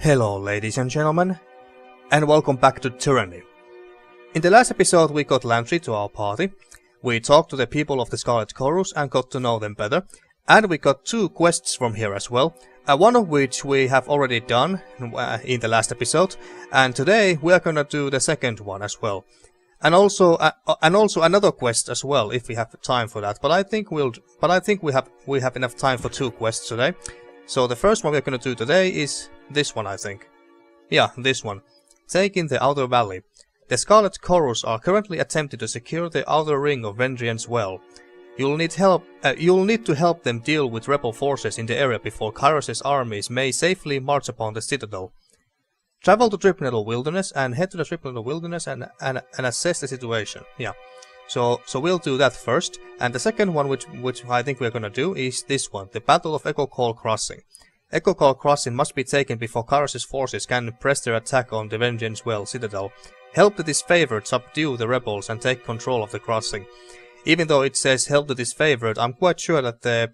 Hello ladies and gentlemen, and welcome back to Tyranny. In the last episode we got Lantry to our party, we talked to the people of the Scarlet Chorus and got to know them better, and we got 2 quests from here as well, one of which we have already done in the last episode, and today we are gonna do the second one as well. And also another quest as well, if we have time for that. But I think we have enough time for 2 quests today. So the first one we're gonna do today is this one, I think. Yeah, this one. Taking the Outer Valley. The Scarlet Chorus are currently attempting to secure the outer ring of Vendrian's Well. You'll need to help them deal with rebel forces in the area before Kyros's armies may safely march upon the citadel. Travel to Tripnettle Wilderness and head to the Tripnettle Wilderness and assess the situation. Yeah. So we'll do that first, and the second one which I think we're gonna do is this one, the Battle of Echo Call Crossing. Echo Call Crossing must be taken before Kyros's forces can press their attack on the Vendrian's Well citadel. Help the disfavored subdue the rebels and take control of the crossing. Even though it says help the disfavored, I'm quite sure that there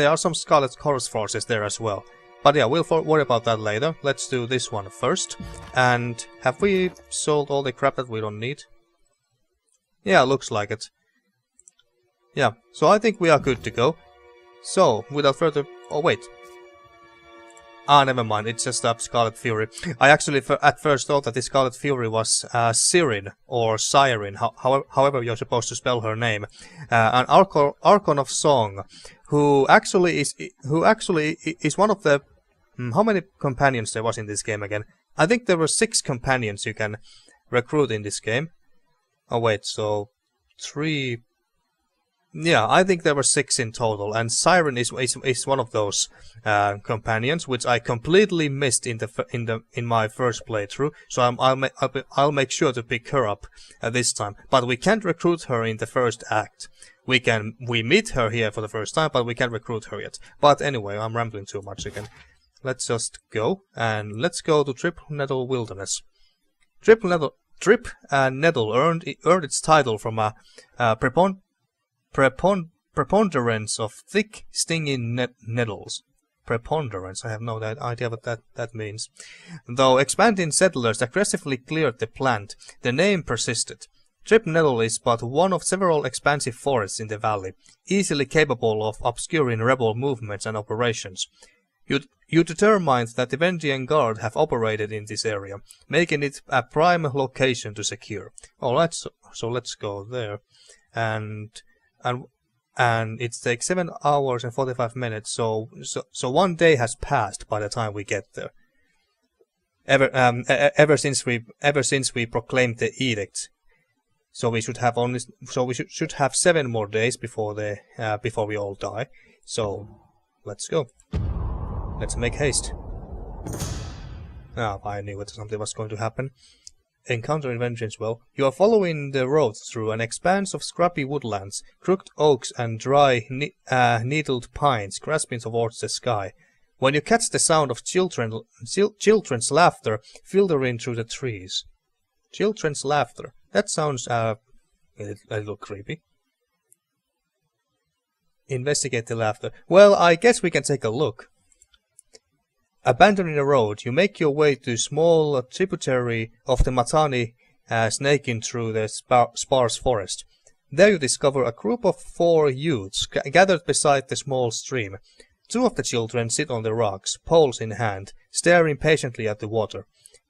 are some Scarlet Chorus forces there as well. But yeah, we'll worry about that later. Let's do this one first. And have we sold all the crap that we don't need? Yeah, looks like it. Yeah, so I think we are good to go. So, without further... Oh, wait. Ah, never mind. It's just Scarlet Fury. I actually at first thought that the Scarlet Fury was Sirin or Siren, however you're supposed to spell her name. An Archon of Song, who actually is one of the... how many companions there was in this game again? I think there were 6 companions you can recruit in this game. Oh wait, so 3... Yeah, I think there were 6 in total, and Siren is one of those companions, which I completely missed in my first playthrough. So I'll make sure to pick her up this time. But we can't recruit her in the first act. We meet her here for the first time, but we can't recruit her yet. But anyway, I'm rambling too much again. Let's just go, and let's go to Tripnettle Wilderness. Tripnettle earned its title from a preponderance of thick, stinging nettles. Preponderance, I have no idea what that means. Though expanding settlers aggressively cleared the plant, the name persisted. Tripnettle is but one of several expansive forests in the valley, easily capable of obscuring rebel movements and operations. You determined that the Vendrian Guard have operated in this area, making it a prime location to secure. Alright, so let's go there. And it takes 7 hours and 45 minutes, so 1 day has passed by the time we get there. Ever since we proclaimed the edict, so we should have should have 7 more days before we all die. So let's go. Let's make haste. Ah, I knew that something was going to happen. Encountering Vendrian's Well. You are following the road through an expanse of scrubby woodlands, crooked oaks and dry, needled pines grasping towards the sky. When you catch the sound of children's laughter filtering through the trees. Children's laughter. That sounds a little creepy. Investigate the laughter. Well, I guess we can take a look. Abandoning the road, you make your way to a small tributary of the Matani, snaking through the sparse forest. There you discover a group of 4 youths gathered beside the small stream. 2 of the children sit on the rocks, poles in hand, staring patiently at the water.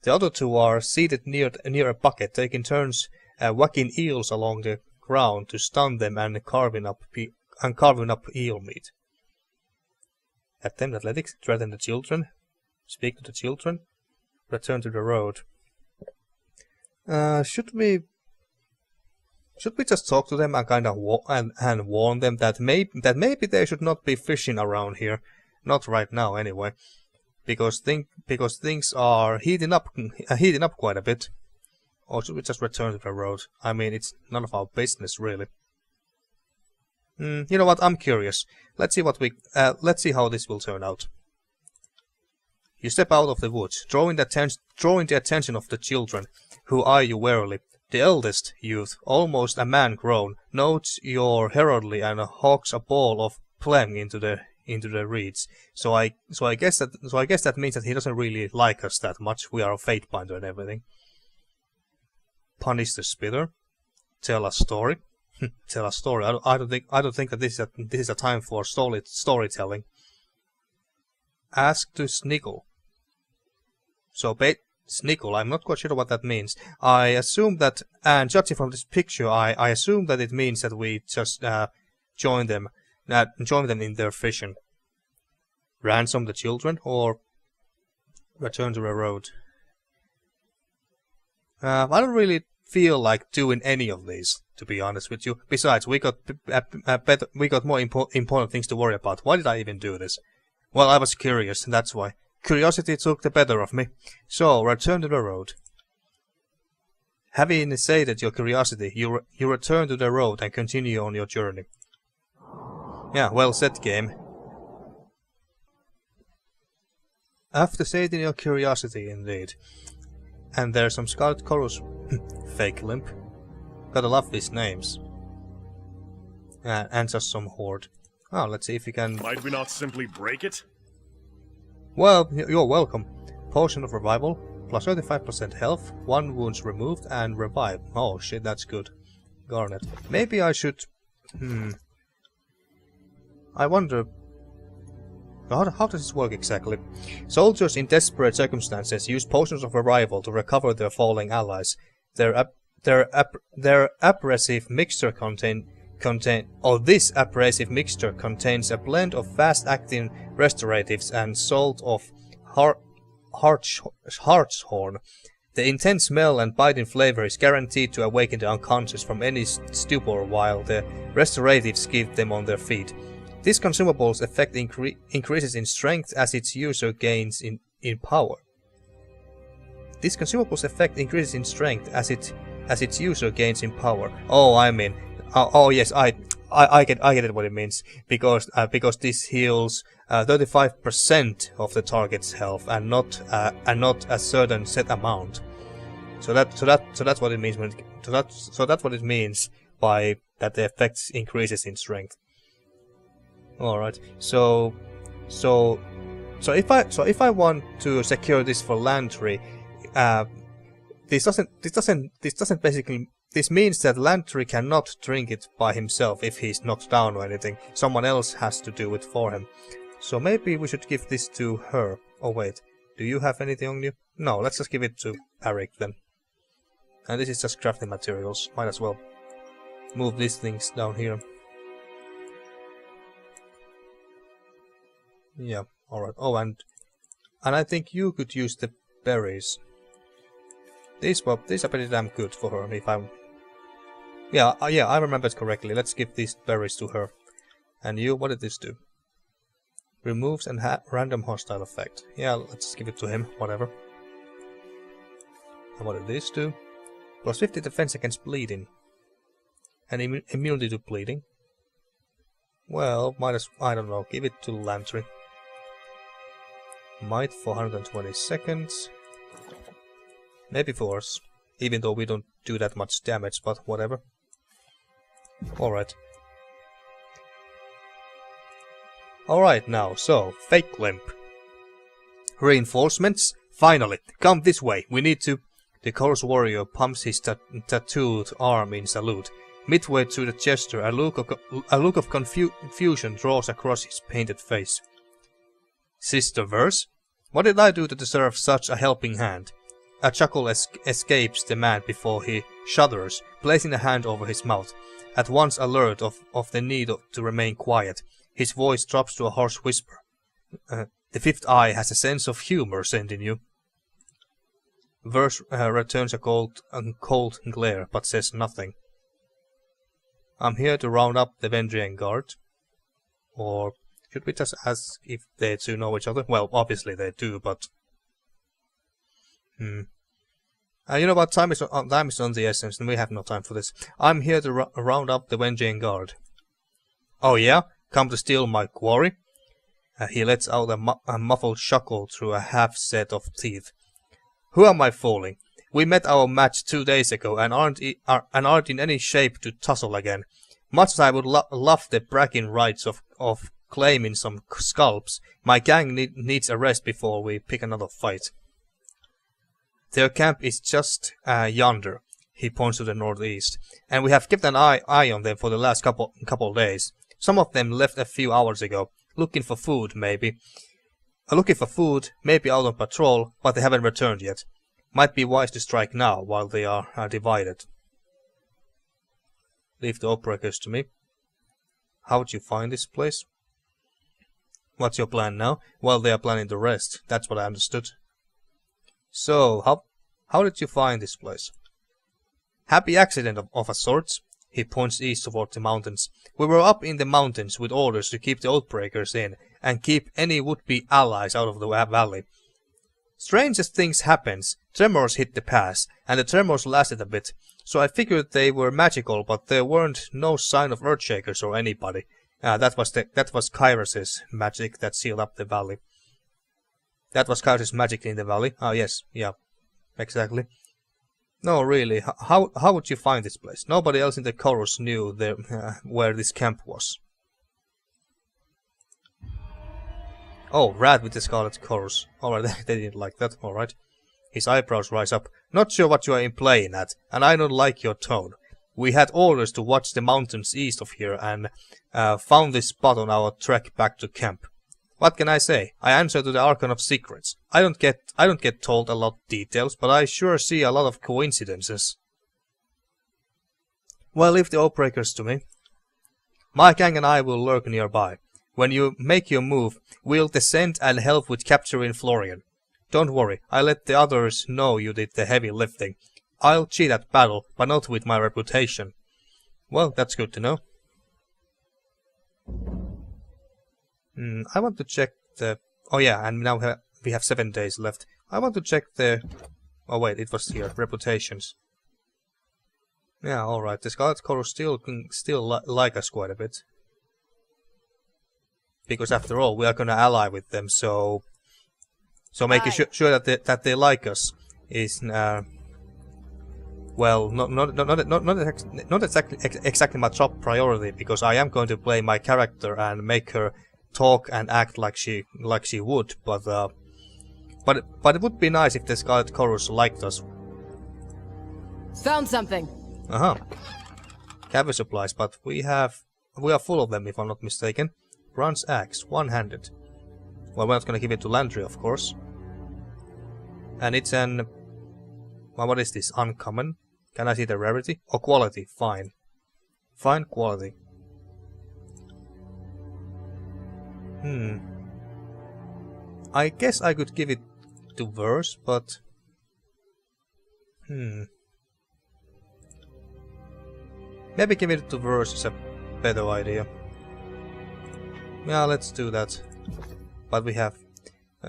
The other 2 are seated near a bucket, taking turns whacking eels along the ground to stun them and carving up eel meat. Attempt athletics, threaten the children. Speak to the children. Return to the road. Should we just talk to them and kind of warn them that maybe they should not be fishing around here, not right now anyway, because things are heating up quite a bit. Or should we just return to the road? I mean, it's none of our business really. You know what? I'm curious. Let's see how this will turn out. You step out of the woods, drawing the attention of the children, who eye you warily. The eldest youth, almost a man grown, notes your heraldry and hawks a ball of phlegm into into the reeds. So I guess that means that he doesn't really like us that much. We are a fate binder and everything. Punish the spitter. Tell a story. Tell a story. I don't think that this is a time for storytelling. Ask to snickle. So snickle. I'm not quite sure what that means. I assume that, and judging from this picture, I assume that it means that we just join them in their fission. Ransom the children or return to the road. I don't really feel like doing any of these, to be honest with you. Besides, we got more important things to worry about. Why did I even do this? Well, I was curious, that's why. Curiosity took the better of me. So, return to the road. Having sated your curiosity, you return to the road and continue on your journey. Yeah, well said, game. After sating your curiosity, indeed. And there's some Scarlet Chorus. Fake limp. Gotta love these names. And just some horde. Oh, let's see if we can... Might we not simply break it? Well, you're welcome. Potion of Revival, plus 35% health, 1 wounds removed, and revive. Oh shit, that's good. Garnet. Maybe I should... I wonder... How does this work exactly? Soldiers in desperate circumstances use potions of revival to recover their falling allies. Their abrasive mixture this abrasive mixture contains a blend of fast-acting restoratives and salt of hartshorn. The intense smell and biting flavor is guaranteed to awaken the unconscious from any stupor, while the restoratives keep them on their feet. This consumable's effect increases in strength as its user gains in power. This consumable's effect increases in strength as its user gains in power. Oh, I mean, oh yes, I get it what it means, because this heals 35% of the target's health and not a certain set amount. So that's what it means that's what it means by that the effect increases in strength. All right. So if I want to secure this for Lantry, this means that Lantry cannot drink it by himself if he's knocked down or anything. Someone else has to do it for him. So maybe we should give this to her. Oh wait, do you have anything on you? No, let's just give it to Eric then. And this is just crafting materials. Might as well move these things down here. Yeah, alright. Oh, and I think you could use the berries. These are pretty damn good for her, if I'm... Yeah, I remembered correctly. Let's give these berries to her. And you, what did this do? Removes and random hostile effect. Yeah, let's give it to him, whatever. And what did this do? Plus 50 defense against bleeding. And immunity to bleeding. Well, I don't know, give it to Lantry. Might for 120 seconds. Maybe force, even though we don't do that much damage, but whatever. Alright. Alright now, so, fake limp. Reinforcements? Finally, come this way, we need to... The chorus warrior pumps his tattooed arm in salute. Midway through the gesture, a look of confusion draws across his painted face. Sister verse? What did I do to deserve such a helping hand? A chuckle escapes the man before he shudders, placing a hand over his mouth. At once alert of the need to remain quiet, his voice drops to a harsh whisper. The fifth eye has a sense of humor sending you. Verse returns a cold glare, but says nothing. I'm here to round up the Vendrian Guard. Or should we just ask if they two know each other? Well, obviously they do, but... you know what? Time is on the essence, and we have no time for this. I'm here to round up the Vendrian Guard. Oh yeah? Come to steal my quarry? He lets out a muffled chuckle through a half set of teeth. Who am I fooling? We met our match 2 days ago and aren't in any shape to tussle again. Much as I would love the bragging rights of claiming some scalps. My gang needs a rest before we pick another fight. Their camp is just yonder. He points to the northeast, and we have kept an eye on them for the last couple days. Some of them left a few hours ago, looking for food, maybe out on patrol, but they haven't returned yet. Might be wise to strike now, while they are divided. Leave the Oathbreakers to me. How would you find this place? What's your plan now? Well, they are planning the rest. That's what I understood. So, how did you find this place? Happy accident of a sort. He points east toward the mountains. We were up in the mountains with orders to keep the Oathbreakers in, and keep any would-be allies out of the valley. Strangest things happens. Tremors hit the pass, and the tremors lasted a bit, so I figured they were magical, but there weren't no sign of Earthshakers or anybody. That was Kyros's magic that sealed up the valley. That was Kyros's magic in the valley. Oh yes, yeah, exactly. No, really, how would you find this place? Nobody else in the chorus knew where this camp was. Oh, rat with the Scarlet Chorus. Alright, they didn't like that, alright. His eyebrows rise up. Not sure what you are implying at, and I don't like your tone. We had orders to watch the mountains east of here, and found this spot on our trek back to camp. What can I say? I answer to the Archon of Secrets. I don't get told a lot of details, but I sure see a lot of coincidences. Well, leave the Oathbreakers to me. My gang and I will lurk nearby. When you make your move, we'll descend and help with capturing Florian. Don't worry, I'll let the others know you did the heavy lifting. I'll cheat at battle, but not with my reputation. Well, that's good to know. I want to check the... Oh yeah, and now we have 7 days left. I want to check the... Oh wait, it was here. Reputations. Yeah, alright. The Scarlet Chorus still like us quite a bit. Because after all, we are gonna ally with them, so making sure that they like us is well, not exactly my top priority, because I am going to play my character and make her talk and act like she would, but it would be nice if the Scarlet Chorus liked us. Found something. Cavalry supplies, but we are full of them if I'm not mistaken. Bronze axe, one-handed. Well, we're not gonna give it to Lantry, of course. And it's an... Well, what is this? Uncommon? Can I see the rarity? Oh, quality. Fine. Fine quality. I guess I could give it to Verse, but... Maybe give it to Verse is a better idea. Yeah, let's do that. But we have...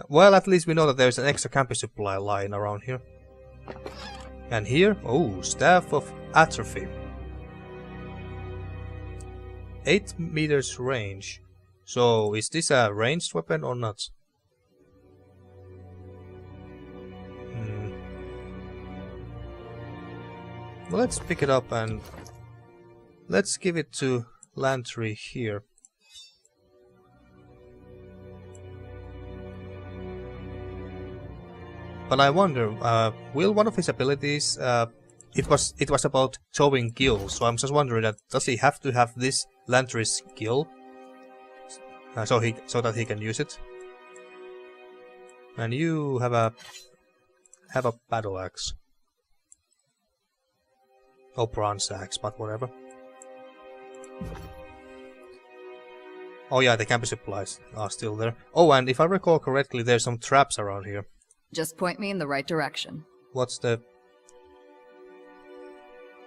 well, at least we know that there's an extra campus supply lying around here. And here? Oh, Staff of Atrophy. 8 meters range. So, is this a ranged weapon or not? Well, let's pick it up and... let's give it to Lantry here. But I wonder, will one of his abilities, it was about towing gills, so I'm just wondering that does he have to have this Lantry's skill, so that he can use it? And you have a battle axe, or bronze axe, but whatever. Oh yeah, the campus supplies are still there. Oh, and if I recall correctly, there's some traps around here. Just point me in the right direction. What's the...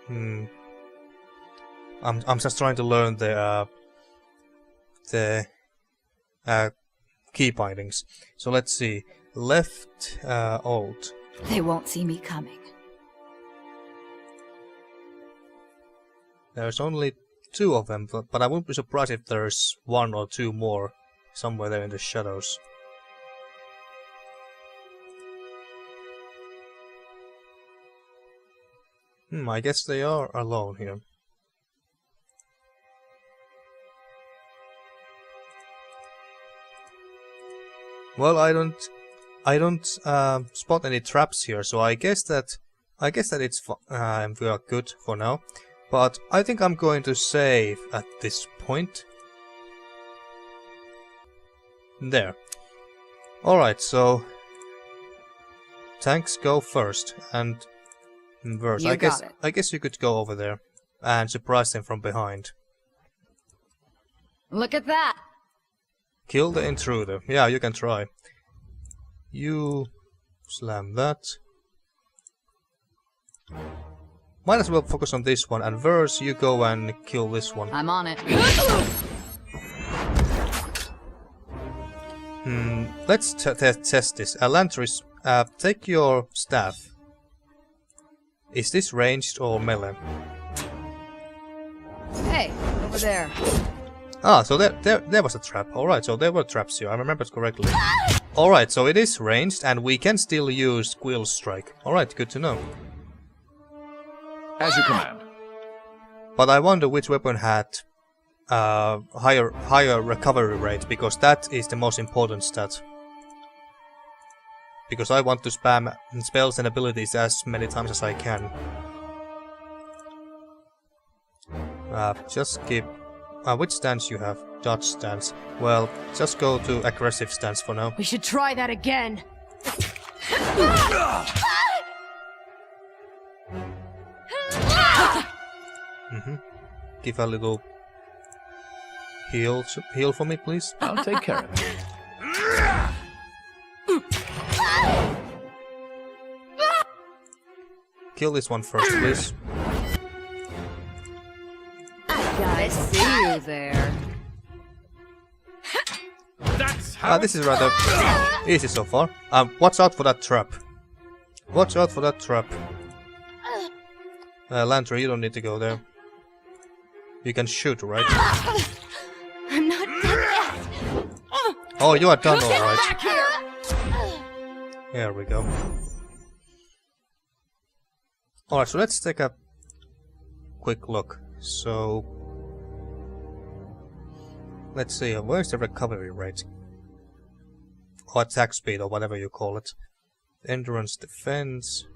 I'm just trying to learn the key bindings. So let's see. Left, alt. They won't see me coming. There's only 2 of them, but I wouldn't be surprised if there's 1 or 2 more somewhere there in the shadows. I guess they are alone here. Well, I don't spot any traps here, so I guess that it's we are good for now. But I think I'm going to save at this point. There. Alright, so tanks go first, and Verse. You got it. I guess you could go over there and surprise them from behind. Look at that! Kill the intruder. Yeah, you can try. You slam that. Might as well focus on this one, and Verse, you go and kill this one. I'm on it. Let's test this. Lantry, take your staff. Is this ranged or melee? Hey, over there. Ah, so there was a trap. Alright, so there were traps here. I remembered correctly. Alright, so it is ranged, and we can still use Quill Strike. Alright, good to know. As you command. But I wonder which weapon had higher recovery rate, because that is the most important stat. Because I want to spam spells and abilities as many times as I can. Just keep... which stance you have? Dodge stance. Well, just go to aggressive stance for now. We should try that again. Give a little heal for me, please. I'll take care of it. Kill this one first, please. I see you there. That's how This is rather easy so far. Watch out for that trap. Watch out for that trap. Lantry, you don't need to go there. You can shoot, right? I'm not done yet. Oh, you are done, alright. Back here. There we go. Alright, so let's take a quick look. So... let's see, where's the recovery rate? Or attack speed, or whatever you call it. Endurance, defense,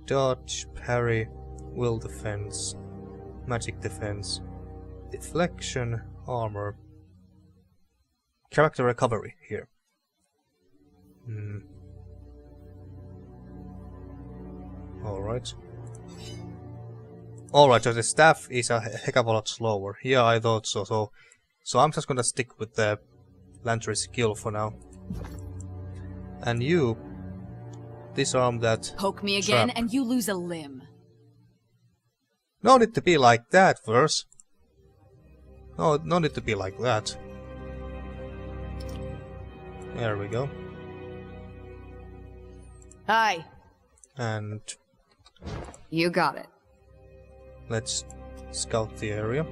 dodge, parry, will defense, magic defense, deflection, armor, character recovery here. Alright. Alright, so the staff is a heck of a lot slower. Yeah, I thought so. So I'm just gonna stick with the Lantry skill for now. And you disarm that Poke me again trap. and you lose a limb. No need to be like that, Verse. No need to be like that. There we go. Hi. And You got it. let's scout the area.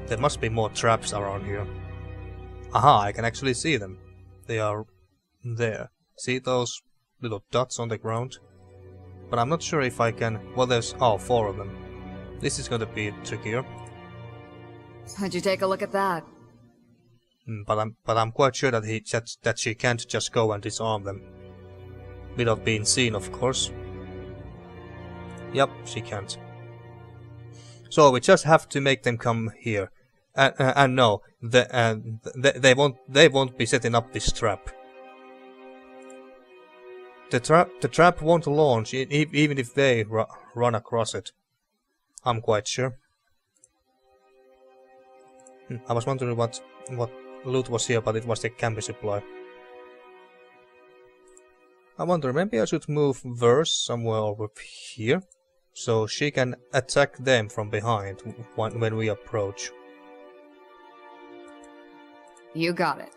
There must be more traps around here. Aha, I can actually see them. They are there. See those little dots on the ground? But I'm not sure if I can... well, there's... oh, 4 of them. This is going to be trickier. Would you take a look at that? But I'm quite sure that she can't just go and disarm them. Without being seen, of course. Yep, she can't. So we just have to make them come here. And no, they won't be setting up this trap. The trap won't launch even if they run across it. I'm quite sure. I was wondering what loot was here, but it was the camping supply. I wonder, maybe I should move Verse somewhere over here, so she can attack them from behind when we approach. You got it.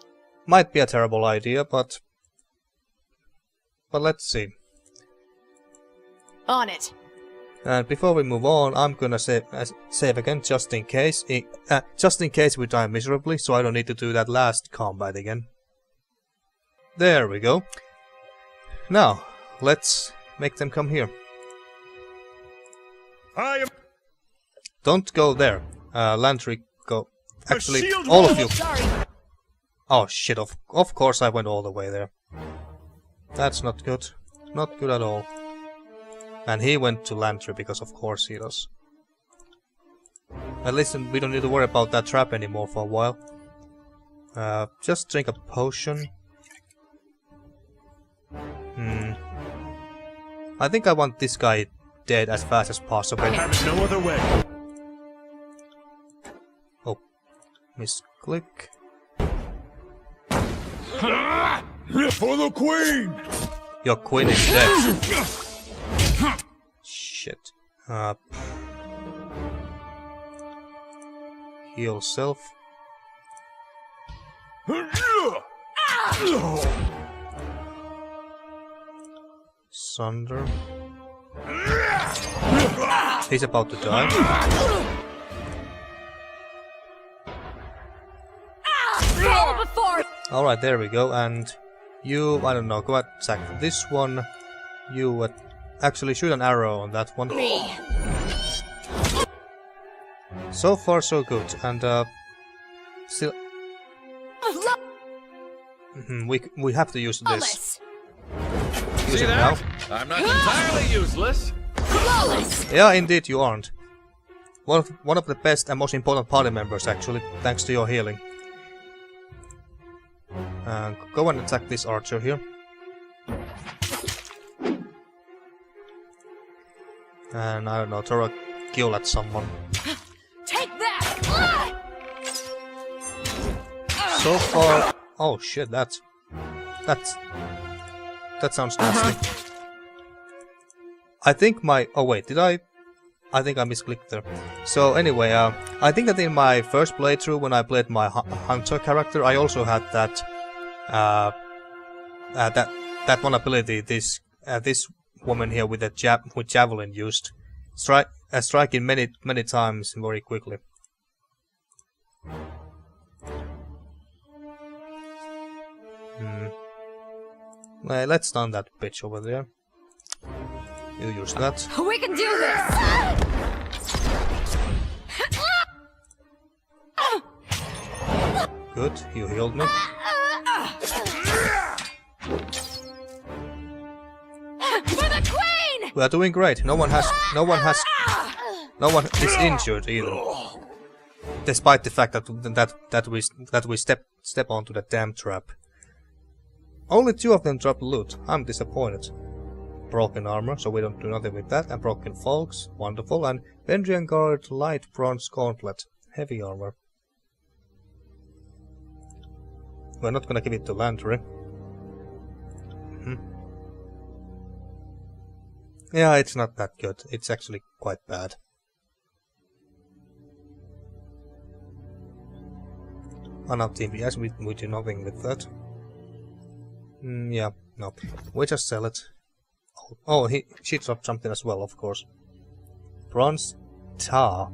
Might be a terrible idea, but let's see. On it. And before we move on, I'm gonna save again, just in case. Just in case we die miserably, so I don't need to do that last combat again. There we go. Now, let's make them come here. I am. Don't go there. Lantry, go. Actually, all of you. Sorry. Oh shit, of course I went all the way there. That's not good. Not good at all. And he went to Lantry because of course he does. At least we don't need to worry about that trap anymore for a while. Just drink a potion. I think I want this guy dead as fast as possible. I have it no other way. Oh, misclick. For the queen! Your queen is dead. Shit. Heal self. Sunder. He's about to die. Alright, there we go. And you, I don't know, go attack this one. You actually shoot an arrow on that one. So far so good. And still we have to use this. Use See it that? now. I'm not entirely useless. Yeah, indeed you aren't. One of the best and most important party members actually, thanks to your healing. Go and attack this archer here. And I don't know, throw a kill at someone. Take that! So far, oh shit, that sounds nasty. I think my, oh wait, did I think I misclicked there. So anyway, I think that in my first playthrough when I played my hunter character, I also had that that one ability. This woman here with the javelin used striking many times very quickly. Well, let's stun that bitch over there. You use that. We can do this! Good, you healed me. For the queen! We are doing great. No one is injured either. Despite the fact that we step onto the damn trap. Only 2 of them drop loot. I'm disappointed. Broken armor, so we don't do nothing with that. And broken folks, wonderful. And Vendrian Guard light bronze gauntlet, heavy armor. We're not gonna give it to Lantry. Yeah, it's not that good. It's actually quite bad. Unarmed TPS, we do nothing with that. Yeah, no. We just sell it. Oh, she dropped something as well, of course. Bronze tar.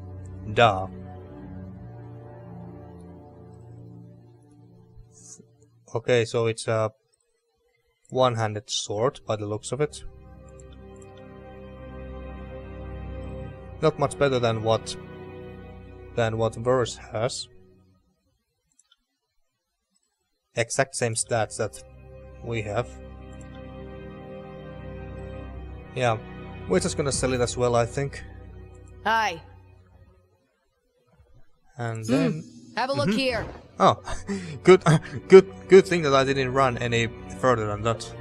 Da. Okay, so it's a one-handed sword by the looks of it. Not much better than what Verse has. Exact same stats that we have. Yeah, we're just gonna sell it as well, I think. Hi. And then Have a look here. oh, good thing that I didn't run any further than that.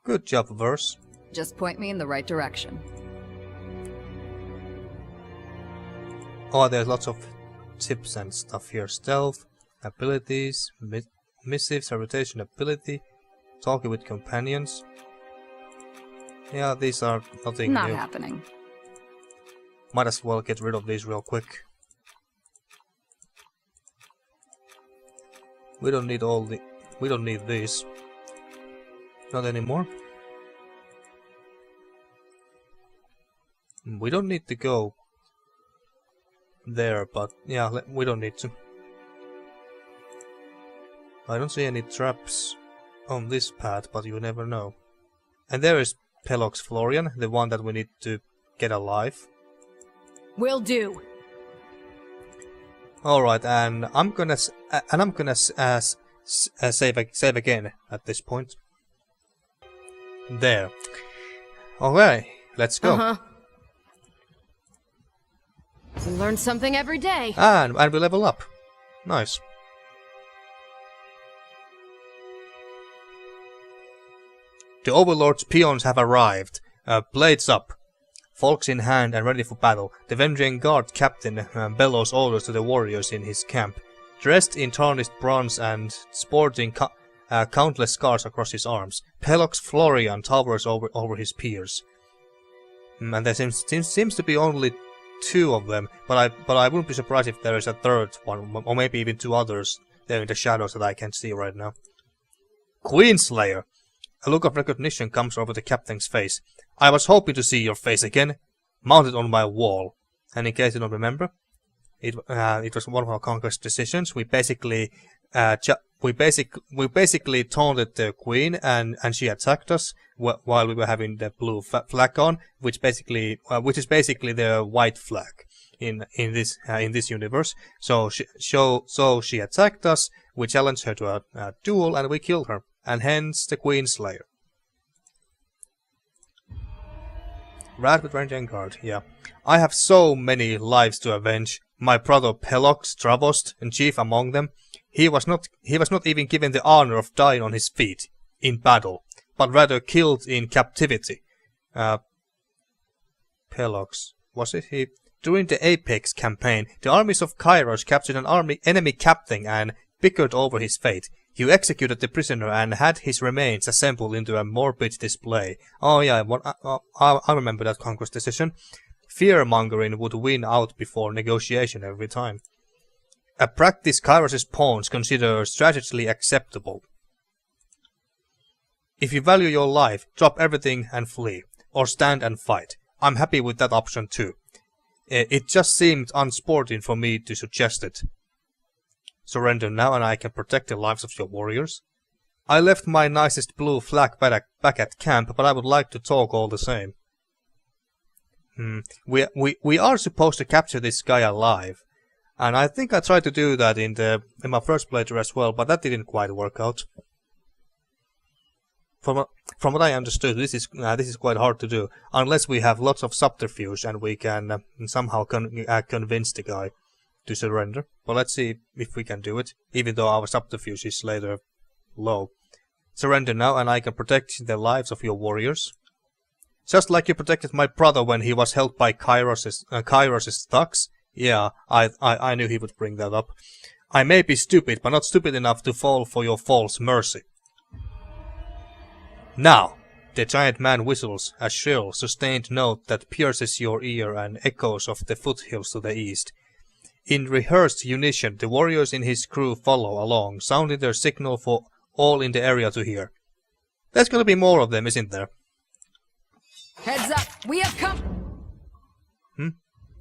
Good job, Verse. Just point me in the right direction. Oh, there's lots of tips and stuff here. Stealth, abilities, missive, reputation ability, talking with companions. Yeah, these are nothing Not new. happening. Might as well get rid of these real quick. We don't need we don't need these. Not anymore. We don't need to go there, but yeah, we don't need to. I don't see any traps on this path, but you never know. And there is Pelox Florian, the one that we need to get alive. Will do. Alright, and I'm gonna save again at this point. There. Okay, let's go. You learn something every day. And we level up. Nice. The Overlord's peons have arrived. Blades up. Folks in hand and ready for battle. The Vendrian Guard captain bellows orders to the warriors in his camp. Dressed in tarnished bronze and sporting countless scars across his arms, Pelox Florian towers over his peers. And there seems to be only 2 of them, but I wouldn't be surprised if there is a 3rd one, or maybe even 2 others there in the shadows that I can't see right now. Queenslayer! A look of recognition comes over the captain's face. I was hoping to see your face again, mounted on my wall. And in case you don't remember, it was one of our conquest decisions. We basically taunted the queen, and she attacked us while we were having the blue flag on, which is basically the white flag in this universe. So she attacked us. We challenged her to a duel, and we killed her, and hence the Queenslayer. Rat with Vendrian Guard, yeah. I have so many lives to avenge. My brother Pelox, Travost, and chief among them. He was not even given the honor of dying on his feet in battle, but rather killed in captivity. Pelox, was it he? During the Apex campaign, the armies of Kairos captured an enemy captain and bickered over his fate. You executed the prisoner and had his remains assembled into a morbid display. Oh yeah, I remember that conquest decision. Fear-mongering would win out before negotiation every time. A practice Kairos' pawns consider strategically acceptable. If you value your life, drop everything and flee, or stand and fight. I'm happy with that option too. It just seemed unsporting for me to suggest it. Surrender now and I can protect the lives of your warriors. I left my nicest blue flag back at camp, but I would like to talk all the same. We are supposed to capture this guy alive. And I think I tried to do that in my first playthrough as well, but that didn't quite work out. From what I understood, this is quite hard to do, unless we have lots of subterfuge and we can somehow convince the guy to surrender. But let's see if we can do it, even though our subterfuge is later low. Surrender now and I can protect the lives of your warriors. Just like you protected my brother when he was held by Kairos' thugs. Yeah, I knew he would bring that up. I may be stupid, but not stupid enough to fall for your false mercy. Now, the giant man whistles, a shrill, sustained note that pierces your ear and echoes off the foothills to the east. In rehearsed unison, the warriors in his crew follow along, sounding their signal for all in the area to hear. There's gonna be more of them, isn't there? Heads up, we have come.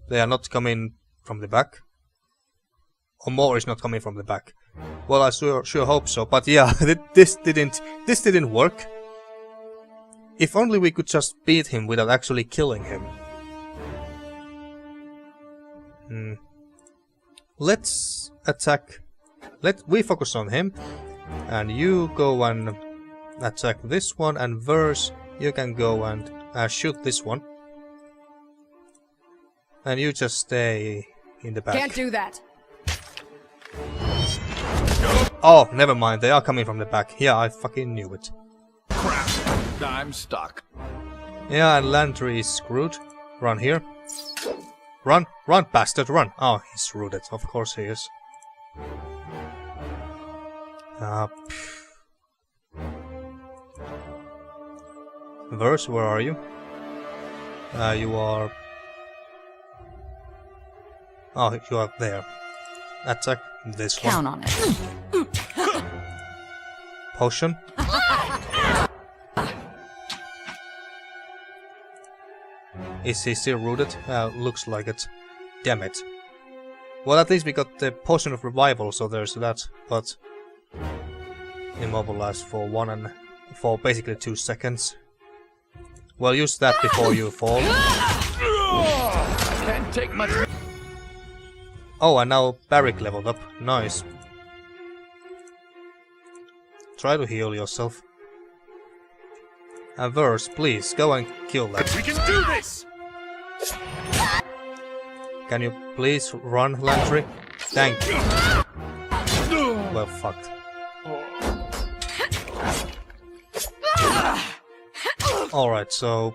They are not coming from the back? Or more is not coming from the back? Well, I sure hope so, but yeah, this didn't work. If only we could just beat him without actually killing him. Let's attack. We focus on him, and you go and attack this one, and Verse, you can go and shoot this one. And you just stay in the back. Can't do that. Oh, never mind. They are coming from the back. Yeah, I fucking knew it. Crap. I'm stuck. Yeah, and Lantry is screwed. Run here. Run, bastard, run. Oh, he's rooted. Of course he is. Verse, where are you? You are... Oh, you are there. Attack this one. Count on it. Potion. Is he still rooted? Looks like it. Damn it. Well, at least we got the Potion of Revival, so there's that. But immobilized for basically 2 seconds. Well, use that before you fall. Can't take much. Oh, and now Barrick leveled up. Nice. Try to heal yourself. And Verse, please, go and kill that. We can do this! Can you please run, Lantry? Thank you. Well, fucked. Alright, so...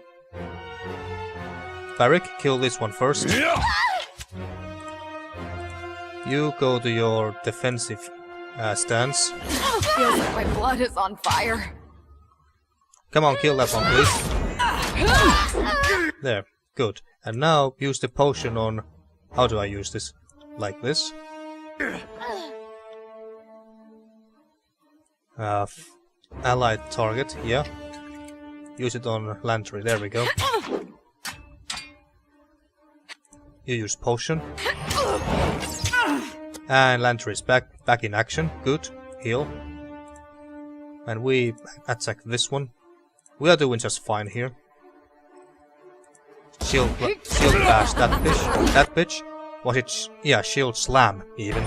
Barrick, kill this one first. You go to your defensive stance. Feels like my blood is on fire. Come on, kill that one, please. There, good. And now use the potion on... How do I use this? Like this. Allied target, yeah. Use it on Lantry, there we go. You use potion. And Lantry is back in action, good. Heal. And we attack this one. We are doing just fine here. Shield bash that bitch. That bitch. Was it? Yeah, shield slam even.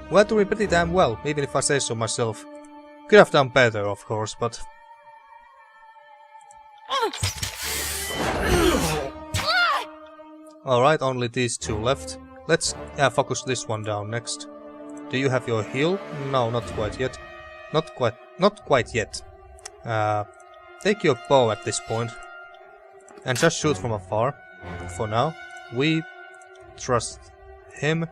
We're doing pretty damn well, even if I say so myself. Could have done better, of course, but... Alright, only these two left. Let's focus this one down next. Do you have your heal? No, not quite yet. Not quite yet. Take your bow at this point. And just shoot from afar. For now. We trust him.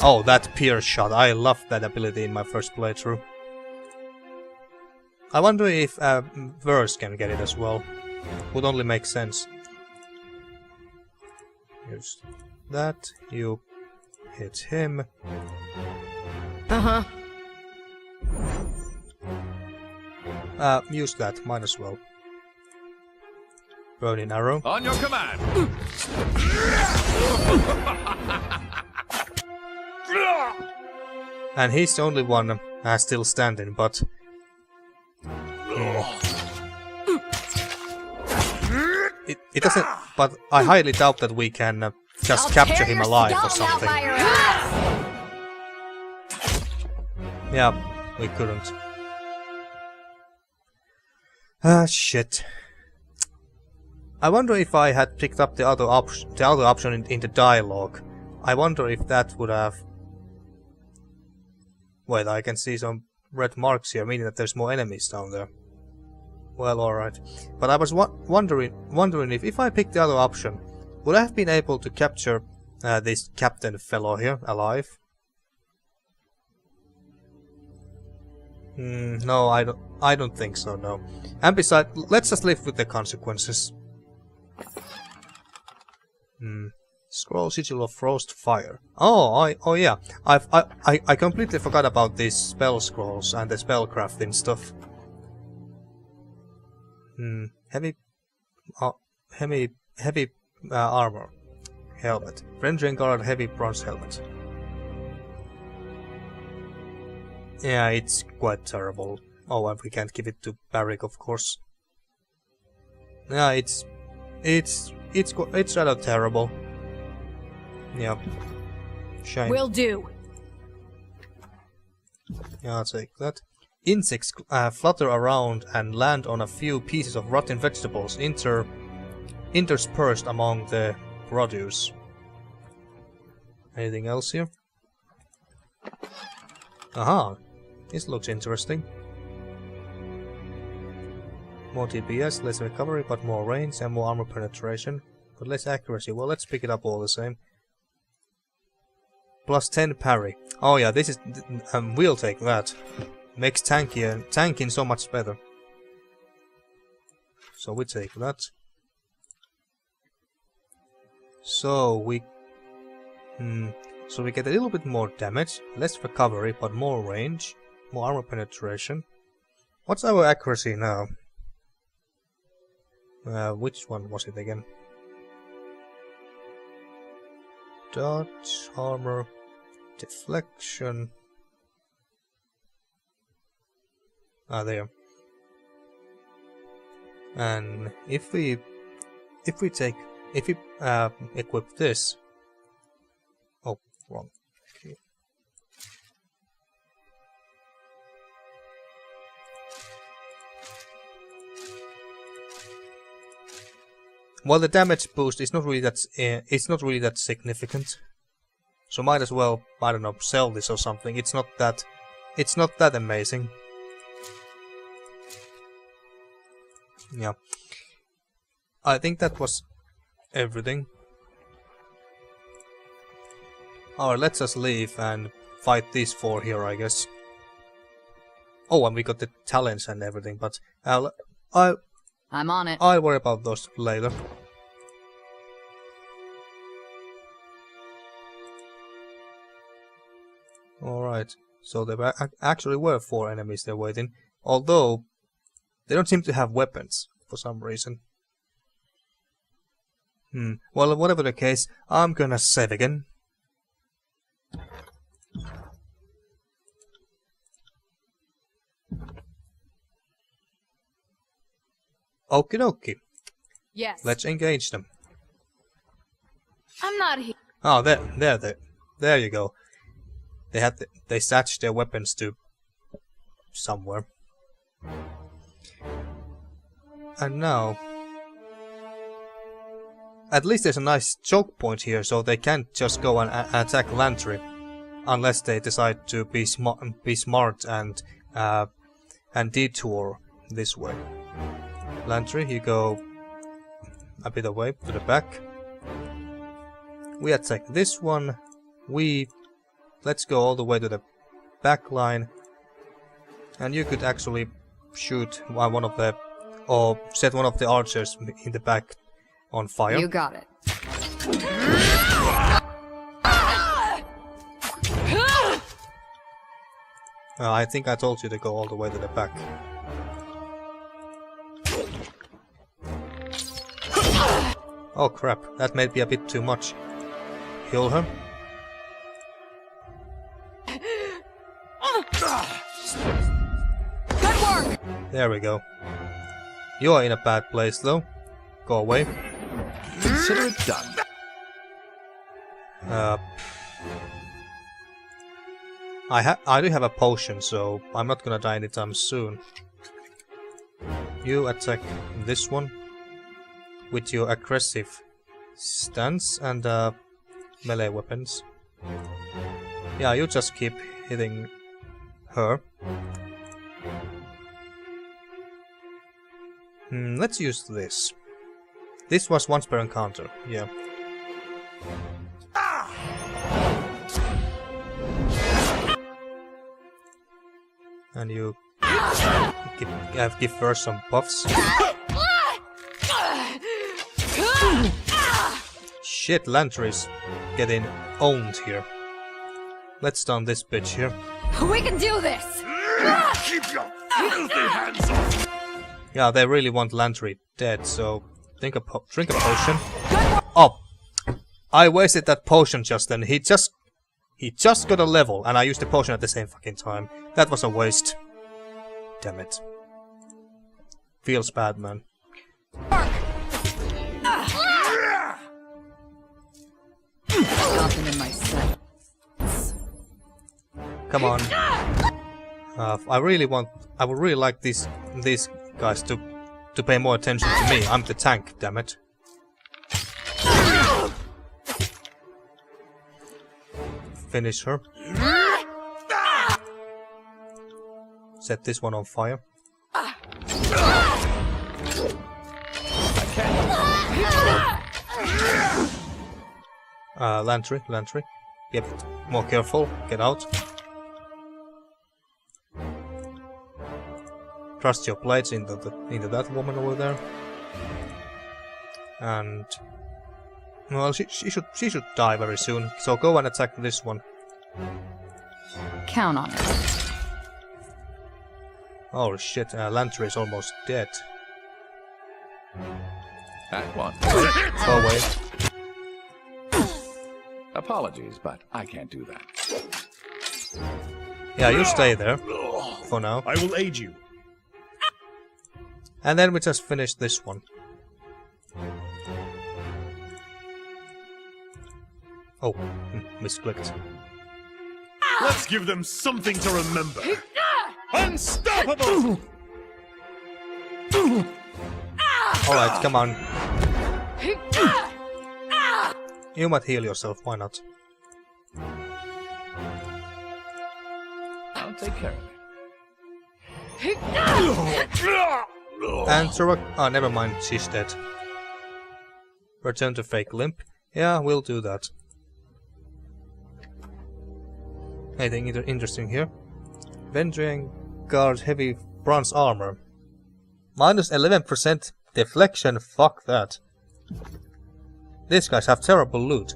Oh, that pierce shot. I loved that ability in my first playthrough. I wonder if Verse can get it as well. Would only make sense. Use that. You hit him. Uh-huh. Use that. Might as well. Burning arrow. On your command. And he's the only one still standing, but... It doesn't... But I highly doubt that we can just capture him alive or something. Yeah, we couldn't. Ah, shit. I wonder if I had picked up the other option in the dialogue. I wonder if that would have... Wait, I can see some red marks here, meaning that there's more enemies down there. Well, alright. But I was wondering if I picked the other option, would I have been able to capture this captain fellow here alive? No, I don't think so, no. And besides, let's just live with the consequences. Scroll Sigil of Frost Fire. Oh yeah. I completely forgot about these spell scrolls and the spellcrafting stuff. Heavy armor. Helmet. Rendering guard heavy bronze helmet. Yeah, it's quite terrible. Oh, and we can't give it to Barrick, of course. Yeah, it's rather terrible. Yeah. Shame. Will do. Yeah, I'll take that. Insects flutter around and land on a few pieces of rotten vegetables interspersed among the produce. Anything else here? Aha! This looks interesting. More DPS, less recovery, but more range and more armor penetration. But less accuracy. Well, let's pick it up all the same. Plus 10 parry. Oh yeah, this is... we'll take that. Makes tanking so much better. So we take that. So we... so we get a little bit more damage, less recovery, but more range, more armor penetration. What's our accuracy now? Which one was it again? Dodge, armor, deflection. Ah, there. And if we equip this. Oh, wrong. Okay. Well, the damage boost is not really that significant. So might as well, I don't know, sell this or something. It's not that amazing. Yeah. I think that was everything. Alright, let's just leave and fight these four here, I guess. Oh, and we got the talents and everything, but I'm on it. I'll worry about those later. Alright, so there actually were 4 enemies there waiting, although they don't seem to have weapons for some reason. Well, whatever the case, I'm gonna save again. Okie dokie. Yes. Let's engage them. I'm not here. Oh, there you go. They stashed their weapons to somewhere. And now, at least there's a nice choke point here, so they can't just go and attack Lantry, unless they decide to be smart and detour this way. Lantry, you go a bit away to the back. We attack this one. Let's go all the way to the back line, and you could actually shoot one of the, or set one of the archers in the back on fire. You got it. I think I told you to go all the way to the back. Oh crap, that may be a bit too much. Heal her. Good work. There we go. You are in a bad place though. Go away. Consider it done. I do have a potion, so I'm not gonna die anytime soon. You attack this one with your aggressive stance and melee weapons. Yeah, you just keep hitting her. Let's use this. This was once per encounter, yeah. And you give her some buffs. Shit, Lantry's getting owned here. Let's stun this bitch here. We can do this. Keep your filthy hands off! Yeah, they really want Lantry dead, so drink a potion. Oh, I wasted that potion just then. He just got a level, and I used the potion at the same fucking time. That was a waste. Damn it. Feels bad, man. Nothing in my sight. Come on. I would really like these guys to pay more attention to me. I'm the tank, damn it. Finish her. Set this one on fire. Lantry, be a bit more careful. Get out. Trust your blades into that woman over there. And well, she should die very soon. So go and attack this one. Count on it. Oh shit, Lantry is almost dead. At one. Go away. Apologies, but I can't do that. Yeah, you stay there for now. I will aid you. And then we just finish this one. Oh, misclicked. Let's give them something to remember. Unstoppable! Alright, come on. You might heal yourself, why not? I'll take care of it. And oh, never mind, she's dead. Return to fake limp. Yeah, we'll do that. Anything interesting here? Vendrian guard heavy bronze armor. Minus 11% deflection, fuck that. These guys have terrible loot.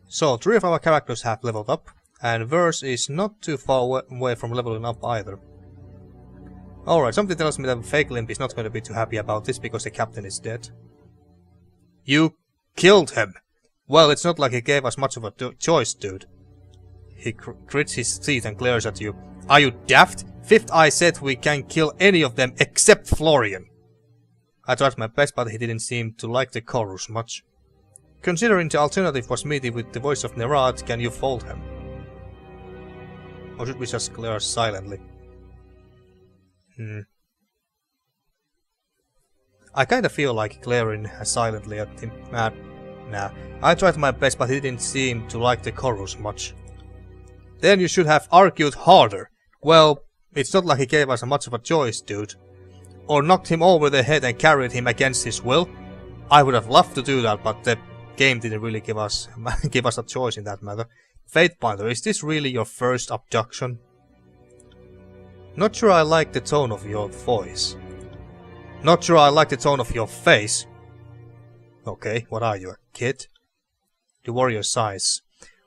So, 3 of our characters have leveled up, and Verse is not too far away from leveling up either. Alright, something tells me that Fake Limp is not going to be too happy about this because the captain is dead. You killed him! Well, it's not like he gave us much of a choice, dude. He grits his teeth and glares at you. Are you daft? Fifth Eye said we can kill any of them except Florian. I tried my best, but he didn't seem to like the chorus much. Considering the alternative was meeting with the voice of Nerad, can you fold him? Or should we just glare silently? I kinda feel like glaring silently at him. Nah. I tried my best, but he didn't seem to like the chorus much. Then you should have argued harder. Well, it's not like he gave us much of a choice, dude. Or knocked him over the head and carried him against his will. I would have loved to do that, but the game didn't really give us a choice in that matter. Fatebinder, is this really your first abduction? Not sure I like the tone of your voice. Not sure I like the tone of your face. Okay, what are you, a kid? The warrior sighs.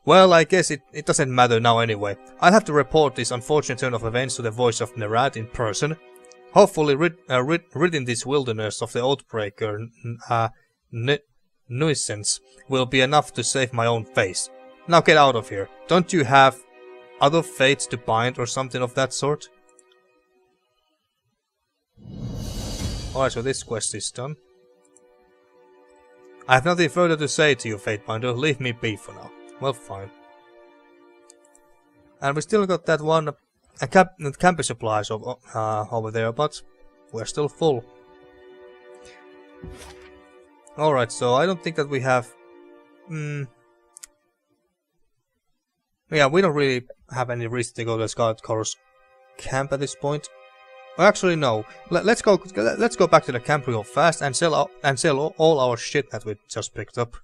Well, I guess it doesn't matter now anyway. I'll have to report this unfortunate turn of events to the voice of Nerad in person. Hopefully ridding this wilderness of the Oathbreaker nuisance will be enough to save my own face. Now get out of here. Don't you have other fates to bind or something of that sort? Alright, so this quest is done. I have nothing further to say to you, Fatebinder. Leave me be for now. Well, fine. And we still got that one camping supplies over there, but we're still full. Alright, so I don't think that we have... Yeah, we don't really have any reason to go to the Scarlet Chorus camp at this point. Well, actually, no. Let's go back to the camp real fast and sell all our shit that we just picked up.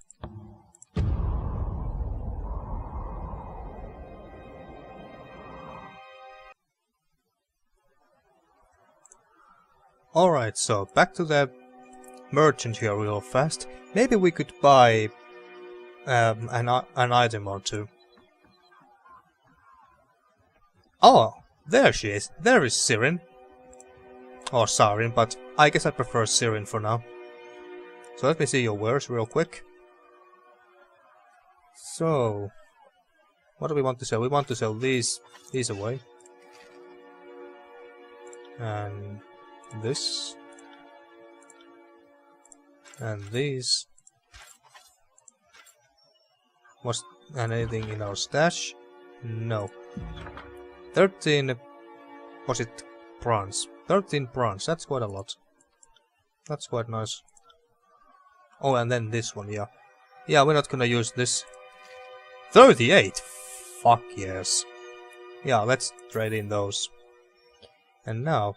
Alright, so back to the merchant here real fast. Maybe we could buy an item or two. Oh, there she is. There is Sirin. Or Sarin, but I guess I prefer Sirin for now. So let me see your wares real quick. So, what do we want to sell? We want to sell these away. And this. And these. Was anything in our stash? No. 13... Was it bronze? 13 bronze, that's quite a lot. That's quite nice. Oh, and then this one, yeah. Yeah, we're not gonna use this. 38? Fuck yes. Yeah, let's trade in those. And now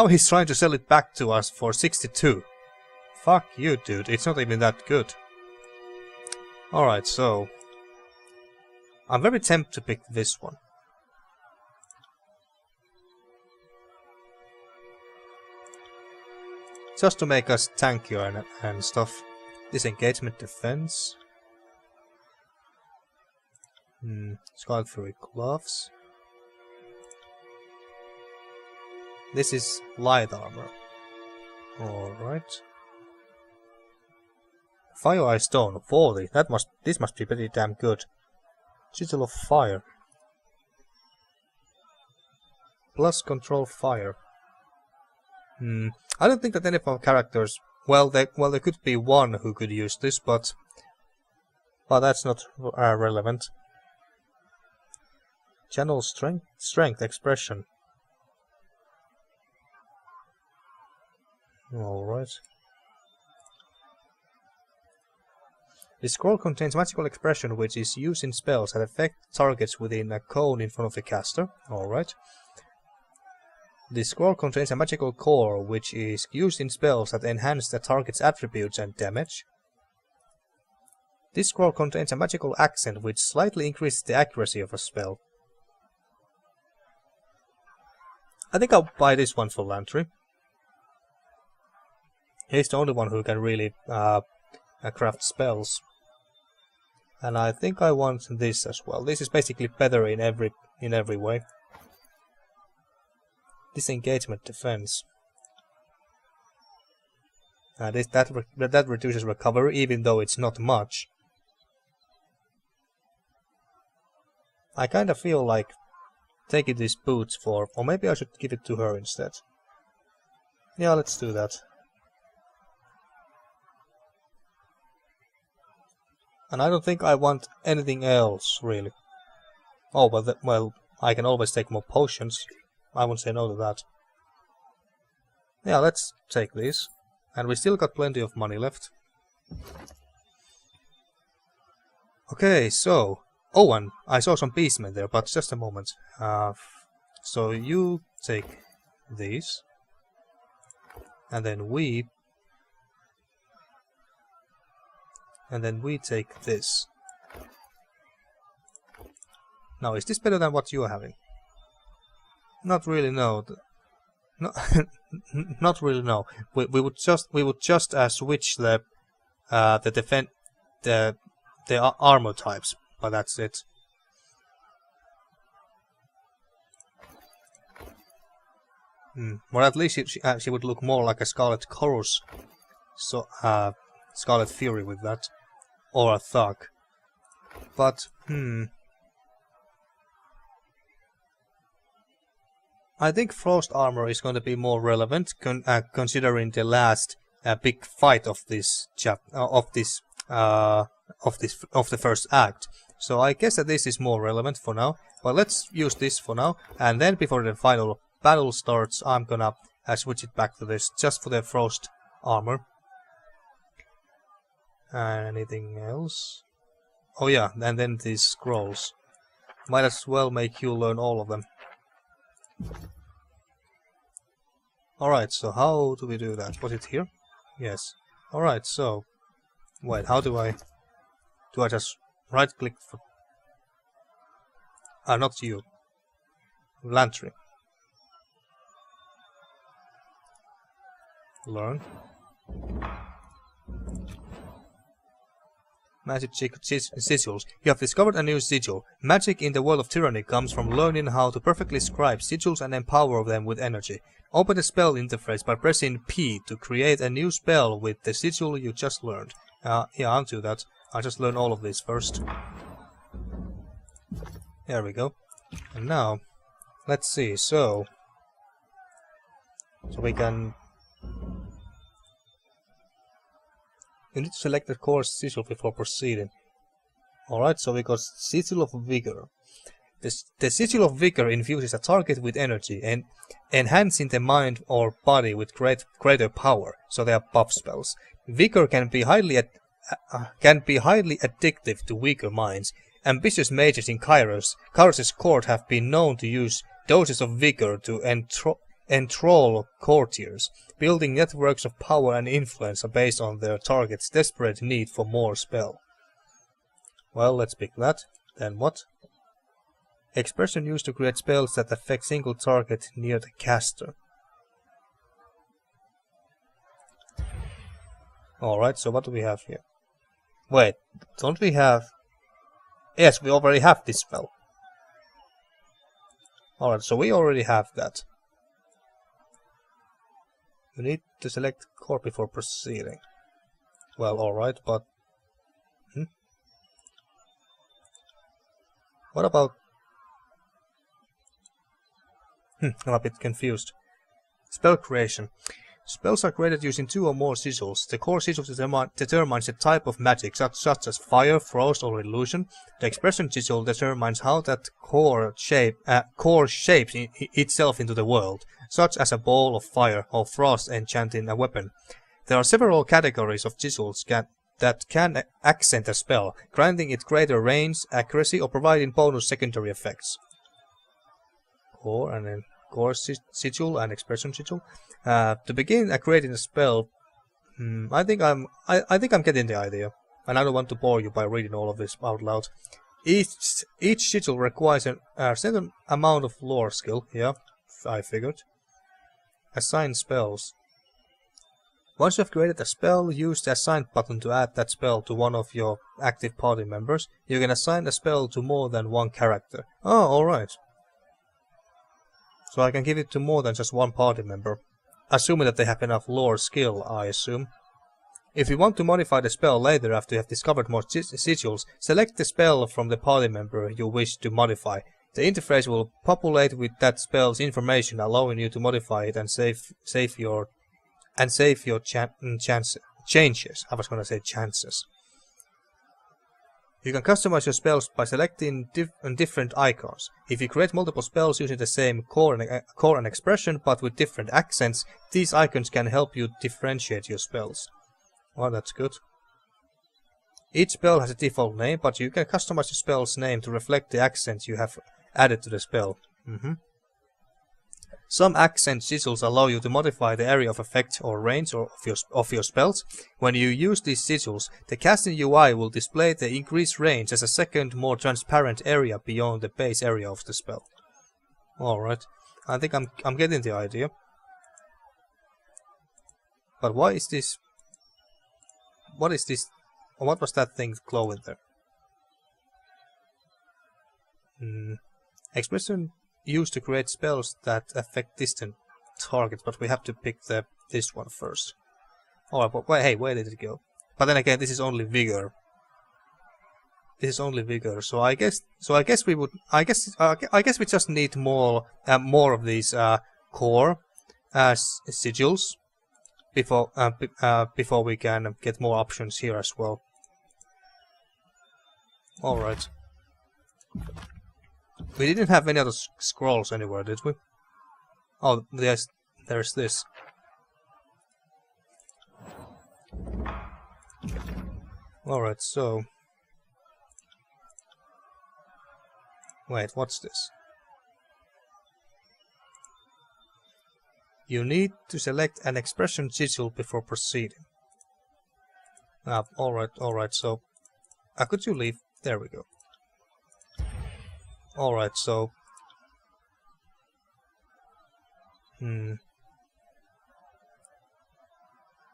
he's trying to sell it back to us for 62. Fuck you, dude. It's not even that good. Alright, so... I'm very tempted to pick this one. Just to make us tankier and stuff. Disengagement defense. Scarlet Fury gloves. This is light armor. Alright. Fire Eye Stone 40. This must be pretty damn good. Chisel of Fire. plus control fire. I don't think that any of our characters... Well, there could be one who could use this, but that's not relevant. Channel strength expression. Alright. The scroll contains magical expression which is used in spells that affect targets within a cone in front of the caster. Alright. The scroll contains a magical core which is used in spells that enhance the target's attributes and damage. This scroll contains a magical accent which slightly increases the accuracy of a spell. I think I'll buy this one for Lantry. He's the only one who can really craft spells. And I think I want this as well. This is basically better in every way. Disengagement defense. That reduces recovery, even though it's not much. I kind of feel like taking these boots for... Or maybe I should give it to her instead. Yeah, let's do that. And I don't think I want anything else, really. Oh, but well, I can always take more potions. I won't say no to that. Yeah, let's take these. And we still got plenty of money left. Okay, so... Oh, and I saw some beastmen there, but just a moment. So you take these. And then we take this. Now, is this better than what you are having? Not really, no. No, not really, no. We would just switch the armor types, but that's it. Well, at least she would look more like a Scarlet Chorus, so Scarlet Fury with that, or a thug. But I think Frost armor is going to be more relevant, considering the last big fight of this of the first act. So I guess that this is more relevant for now. But let's use this for now, and then before the final battle starts, I'm gonna switch it back to this, just for the Frost armor. Anything else? Oh yeah, and then these scrolls. Might as well make you learn all of them. Alright, so how do we do that? Was it here? Yes. Alright, so... Wait, how do I... Do I just right click for... not you. Lantry. Learn. Magic sigils. You have discovered a new sigil. Magic in the world of Tyranny comes from learning how to perfectly scribe sigils and empower them with energy. Open the spell interface by pressing P to create a new spell with the sigil you just learned. Yeah, I'll do that. I'll just learn all of these first. There we go. And now, let's see. So we can... You need to select the core sigil before proceeding. Alright, so we got Sigil of Vigor. The Sigil of Vigor infuses a target with energy and enhancing the mind or body with greater power, so they are buff spells. Vigor can be highly addictive to weaker minds. Ambitious mages in Kairos' court have been known to use doses of Vigor to enthrall courtiers. Building networks of power and influence are based on their target's desperate need for more spell. Well, let's pick that. Then what? Expression used to create spells that affect single target near the caster. Alright, so what do we have here? Wait, don't we have... Yes, we already have this spell. Alright, so we already have that. You need to select core before proceeding. Well, alright, but... What about... I'm a bit confused. Spell creation. Spells are created using 2 or more sigils. The core sigil determines the type of magic, such as fire, frost, or illusion. The expression sigil determines how that core shapes itself into the world, such as a ball of fire or frost enchanting a weapon. There are several categories of sigils that can accent a spell, granting it greater range, accuracy, or providing bonus secondary effects. Core and then core sigil and expression sigil. To begin creating a spell, I think I'm getting the idea, and I don't want to bore you by reading all of this out loud. Each sigil requires a certain amount of lore skill. Yeah, I figured. Assign spells. Once you have created a spell, use the assign button to add that spell to one of your active party members. You can assign a spell to more than one character. Oh, alright. So I can give it to more than just one party member. Assuming that they have enough lore skill, I assume. If you want to modify the spell later after you have discovered more sigils, select the spell from the party member you wish to modify. The interface will populate with that spell's information, allowing you to modify it and save your changes. I was gonna say chances. You can customize your spells by selecting different icons. If you create multiple spells using the same core and expression but with different accents, these icons can help you differentiate your spells. Well, that's good. Each spell has a default name, but you can customize the spell's name to reflect the accents you have added to the spell. Some accent sigils allow you to modify the area of effect or range of your spells. When you use these sigils, the casting UI will display the increased range as a second, more transparent area beyond the base area of the spell. Alright, I think I'm getting the idea. But why is this... What is this? What was that thing glowing there? Expression used to create spells that affect distant targets, but we have to pick this one first. Alright, but hey, where did it go? But then again, this is only vigor. This is only vigor, so I guess we would I guess we just need more of these core sigils before we can get more options here as well. Alright. We didn't have any other scrolls anywhere, did we? Oh, there's this. Alright, so... Wait, what's this? You need to select an expression sigil before proceeding. Alright, so... could you leave? There we go. Alright, so...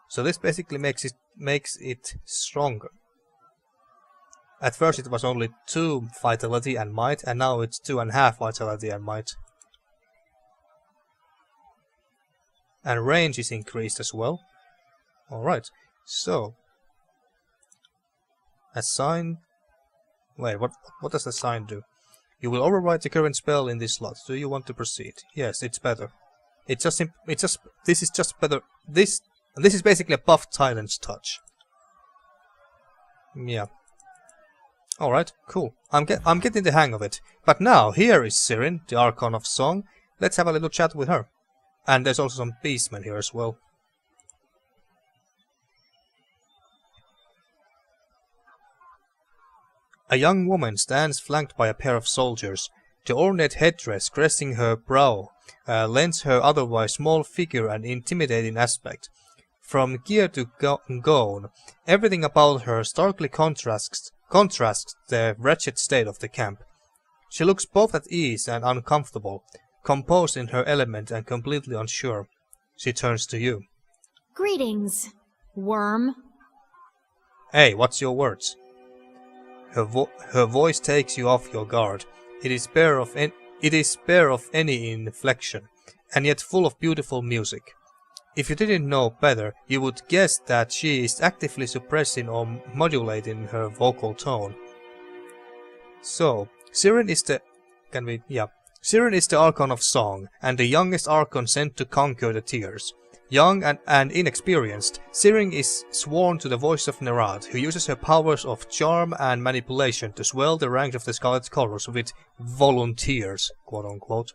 So this basically makes it stronger. At first it was only 2 vitality and might, and now it's 2.5 vitality and might. And range is increased as well. Alright, so... Assign... Wait, what does assign do? You will override the current spell in this slot. Do you want to proceed? Yes, it's better. This is just better. This is basically a buffed Tyrant's touch. Yeah. Alright, cool. I'm getting the hang of it. But now, here is Sirin, the Archon of Song. Let's have a little chat with her. And there's also some beastmen here as well. A young woman stands flanked by a pair of soldiers. The ornate headdress cresting her brow lends her otherwise small figure an intimidating aspect. From gear to gown, everything about her starkly contrasts the wretched state of the camp. She looks both at ease and uncomfortable, composed in her element and completely unsure. She turns to you. Greetings, worm. Hey, what's your words? Her voice takes you off your guard. It is bare of any inflection, and yet full of beautiful music. If you didn't know better, you would guess that she is actively suppressing or modulating her vocal tone. So, Sirin is the Siren is the Archon of Song, and the youngest Archon sent to conquer the Tears. Young and inexperienced, Siren is sworn to the voice of Nerat, who uses her powers of charm and manipulation to swell the ranks of the Scarlet Chorus with volunteers, quote-unquote.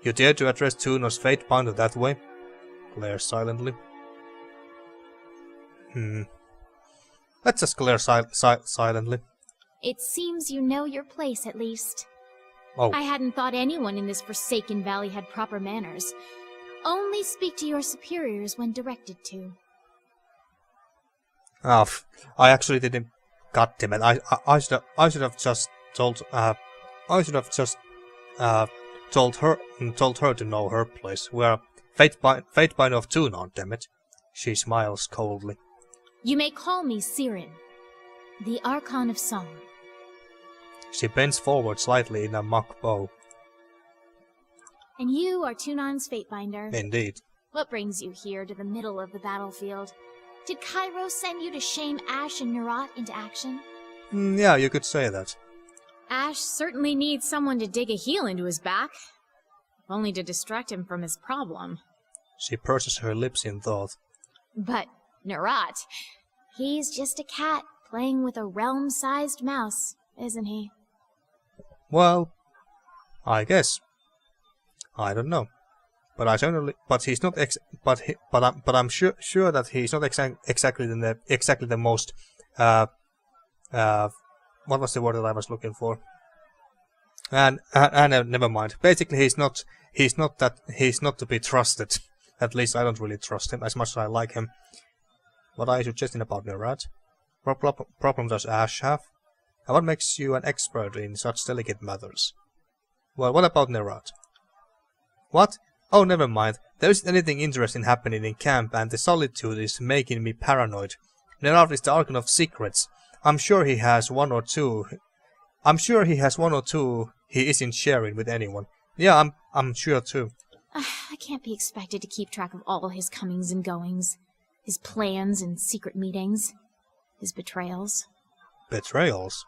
You dare to address Tuno's Fatebinder that way? Glares silently. Let's just glare silently. It seems you know your place, at least. Oh. I hadn't thought anyone in this forsaken valley had proper manners. Only speak to your superiors when directed to. I actually didn't. God damn it! I should have just told. I should have just told her to know her place. We're Fatebinder of Tunon, damn it. She smiles coldly. You may call me Siren, the Archon of Song. She bends forward slightly in a mock bow. And you are Tunon's Fatebinder. Indeed. What brings you here to the middle of the battlefield? Did Cairo send you to shame Ash and Nerat into action? Yeah, you could say that. Ash certainly needs someone to dig a heel into his back. If only to distract him from his problem. She purses her lips in thought. But Nerat, He's just a cat playing with a realm-sized mouse, isn't he? Well, I guess. I don't know, but I certainly. But he's not. But I'm sure that he's not exactly the most. What was the word that I was looking for? And never mind. Basically, he's not to be trusted. At least I don't really trust him as much as I like him. What are you suggesting about Nerat? What problem does Ash have? And what makes you an expert in such delicate matters? Well, what about Nerat? What? Oh, never mind. There isn't anything interesting happening in camp, and the solitude is making me paranoid. Nerat is the Archon of Secrets. I'm sure he has one or two he isn't sharing with anyone. Yeah, I'm sure too. I can't be expected to keep track of all his comings and goings. His plans and secret meetings. His betrayals. Betrayals?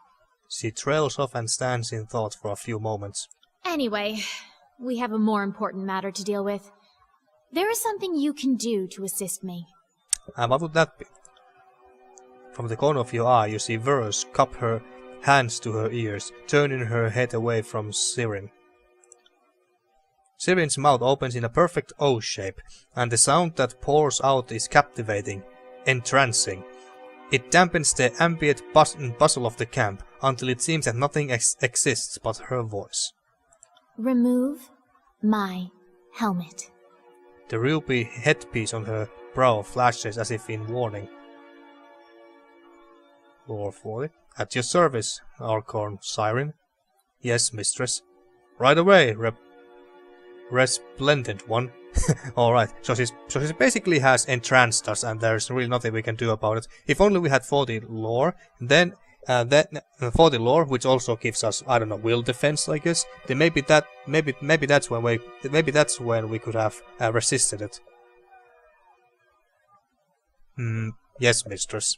She trails off and stands in thought for a few moments. Anyway, we have a more important matter to deal with. There is something you can do to assist me. And what would that be? From the corner of your eye, you see Verus cup her hands to her ears, turning her head away from Siren. Siren's mouth opens in a perfect O shape, and the sound that pours out is captivating, entrancing. It dampens the ambient bustle of the camp, until it seems that nothing exists but her voice. Remove my helmet. The ruby headpiece on her brow flashes as if in warning. Lore 40. At your service, Archon Siren. Yes, mistress. Right away, resplendent one. Alright, so she basically has entranced us, and there's really nothing we can do about it. If only we had 40 lore, then 40 lore, which also gives us, I don't know, will defense, I guess. Then maybe that's when we could have resisted it. Yes, mistress.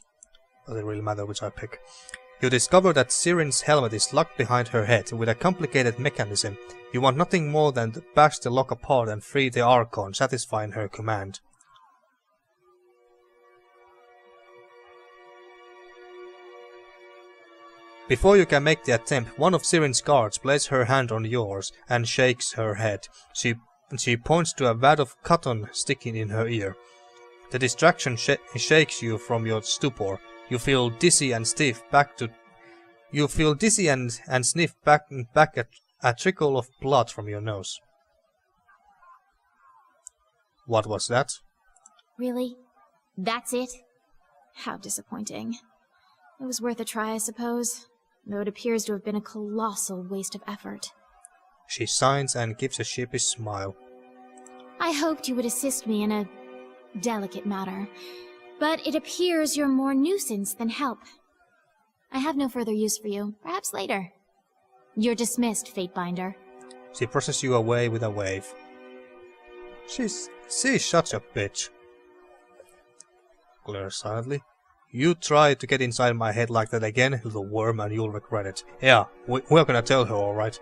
Doesn't really matter which I pick. You discover that Siren's helmet is locked behind her head with a complicated mechanism. You want nothing more than to bash the lock apart and free the Archon, satisfying her command. Before you can make the attempt, one of Siren's guards places her hand on yours and shakes her head. She points to a wad of cotton sticking in her ear. The distraction shakes you from your stupor. You feel dizzy and stiff and sniff back a trickle of blood from your nose. What was that? Really? That's it? How disappointing. It was worth a try, I suppose, though it appears to have been a colossal waste of effort. She signs and gives a sheepish smile. I hoped you would assist me in a delicate matter, but it appears you're more nuisance than help. I have no further use for you. Perhaps later. You're dismissed, Fatebinder. She pushes you away with a wave. She's such a bitch. Glares silently. You try to get inside my head like that again, little worm, and you'll regret it. Yeah, we're gonna tell her, alright.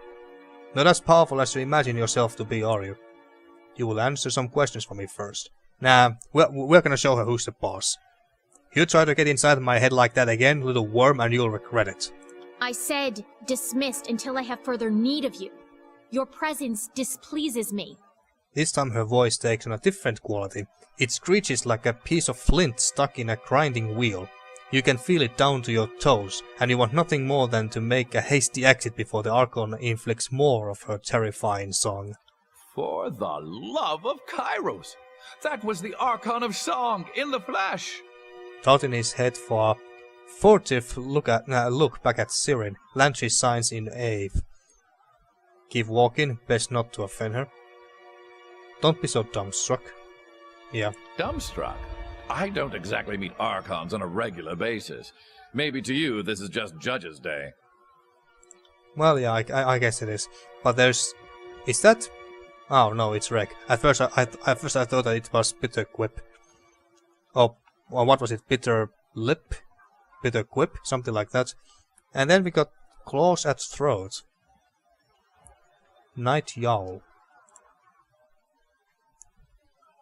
Not as powerful as you imagine yourself to be, are you? You will answer some questions for me first. Nah, we're gonna show her who's the boss. You try to get inside my head like that again, little worm, and you'll regret it. I said dismissed until I have further need of you. Your presence displeases me. This time her voice takes on a different quality. It screeches like a piece of flint stuck in a grinding wheel. You can feel it down to your toes, and you want nothing more than to make a hasty exit before the Archon inflicts more of her terrifying song. For the love of Kairos! That was the Archon of Song in the flesh! Tilting his head for a furtive look back at Siren, Lantry signs in Ave. Keep walking, best not to offend her. Don't be so dumbstruck. Yeah. Dumbstruck? I don't exactly meet Archons on a regular basis. Maybe to you this is just Judge's Day. Well, yeah, I guess it is. But there's... Is that... Oh, no, it's Reg. At first I thought that it was Bitter Quip. Oh, well, what was it? Bitter Lip? Bitter Quip? Something like that. And then we got Claws at Throat. Night Yowl.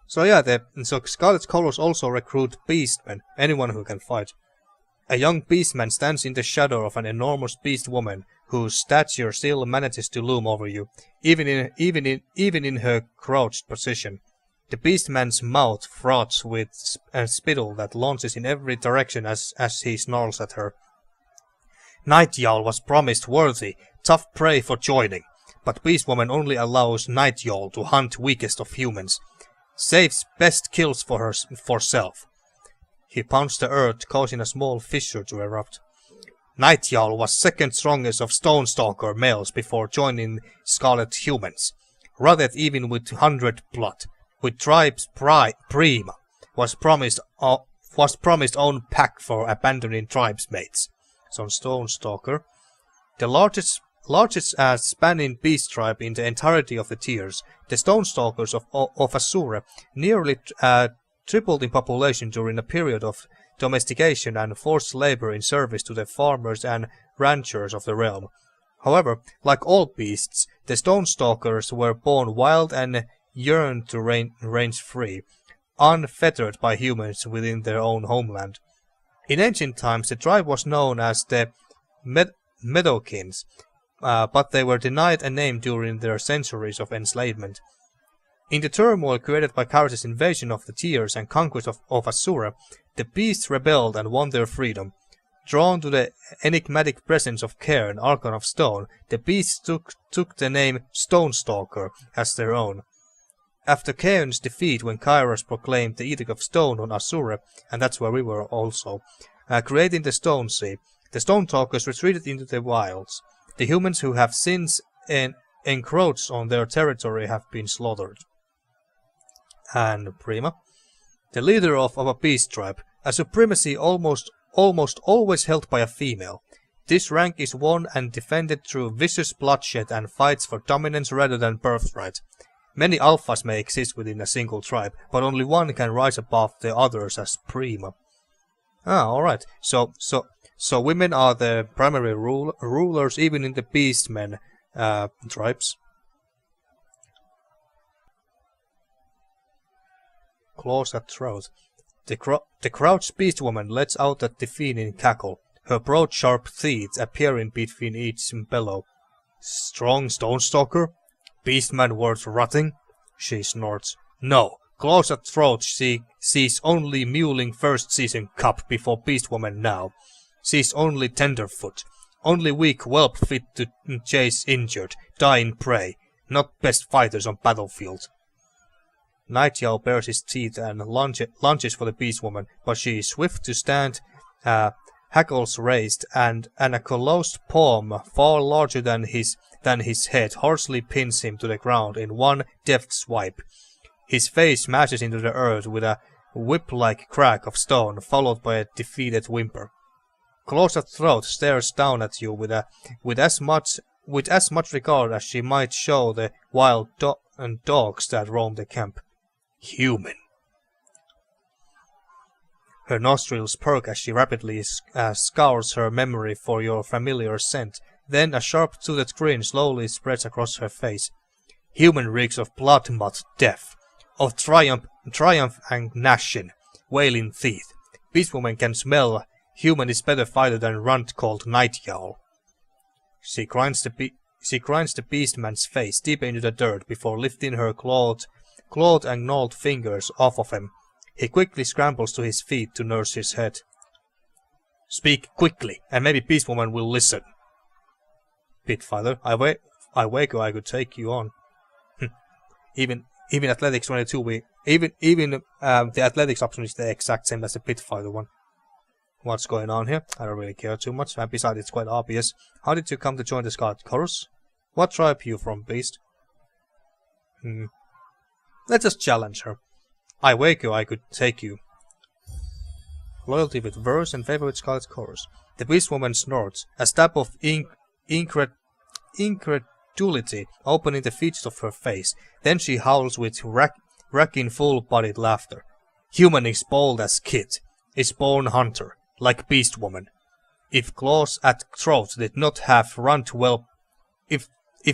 So yeah, so Scarlet Chorus also recruit beastmen, anyone who can fight. A young beastman stands in the shadow of an enormous beast woman, whose stature still manages to loom over you, even in her crouched position. The beastman's mouth froths with spittle that launches in every direction as he snarls at her. Night Yowl was promised worthy, tough prey for joining, but Beastwoman only allows Night Yowl to hunt weakest of humans. Saves best kills for self. He pounds the earth, causing a small fissure to erupt. Night Yowl was second strongest of Stonestalker males before joining Scarlet humans. Rugged even with 100 blood, with tribes prima, was promised own pack for abandoning tribesmates. So Stonestalker, the largest spanning beast tribe in the entirety of the tiers, the Stonestalkers of Asura nearly tripled in population during a period of domestication and forced labor in service to the farmers and ranchers of the realm. However, like all beasts, the Stonestalkers were born wild and yearned to range free, unfettered by humans within their own homeland. In ancient times, the tribe was known as the Meadowkins, but they were denied a name during their centuries of enslavement. In the turmoil created by Kairos' invasion of the Tiers and conquest of Asura, the beasts rebelled and won their freedom. Drawn to the enigmatic presence of Cairn, Archon of Stone, the beasts took the name Stonestalker as their own. After Cairn's defeat when Kairos proclaimed the Edict of Stone on Asura, and that's where we were also, creating the Stone Sea, the Stonetalkers retreated into the wilds. The humans who have since encroached on their territory have been slaughtered. And Prima, the leader of a beast tribe, a supremacy almost always held by a female. This rank is won and defended through vicious bloodshed and fights for dominance rather than birthright. Many alphas may exist within a single tribe, but only one can rise above the others as Prima. Ah, alright. So women are the primary rulers even in the beastmen tribes. Claws at throat. The crouched beast woman lets out a deafening cackle. Her broad sharp teeth appearing between each bellow. Strong Stonestalker? Beastman worth rotting? She snorts. No, Claws at throat sees only mewling first season cup before Beastwoman now. Sees only tenderfoot. Only weak whelp fit to chase injured, dying prey. Not best fighters on battlefield. Night Yowl bares his teeth and lunges for the Beastwoman, but she is swift to stand, hackles raised, and a closed palm far larger than his head harshly pins him to the ground in one deft swipe. His face smashes into the earth with a whip-like crack of stone, followed by a defeated whimper. Claws at throat stares down at you with as much regard as she might show the wild dogs that roam the camp. Human. Her nostrils perk as she rapidly scours her memory for your familiar scent, Then a sharp-toothed grin slowly spreads across her face. Human reeks of blood, mud, death, of triumph and gnashing, wailing teeth. Beast woman can smell. Human is better fighter than runt called Night Owl. She grinds the beastman's face deep into the dirt before lifting her clawed and gnawed fingers off of him. He quickly scrambles to his feet to nurse his head. Speak quickly, and maybe Beastwoman will listen. Pitfather, I wake or I could take you on. even Athletics 22, the Athletics option is the exact same as the Pitfather one. What's going on here? I don't really care too much, and besides it's quite obvious. How did you come to join the Scarlet Chorus? What tribe you from, Beast? Let's just challenge her. I wake you, I could take you. Loyalty with verse and favor with Scarlet Chorus. The Beast Woman snorts, a stab of incredulity opening the features of her face. Then she howls with racking full-bodied laughter. Human is bold as kid, is born hunter, like Beast Woman. If claws at throat did not have runt whelp, if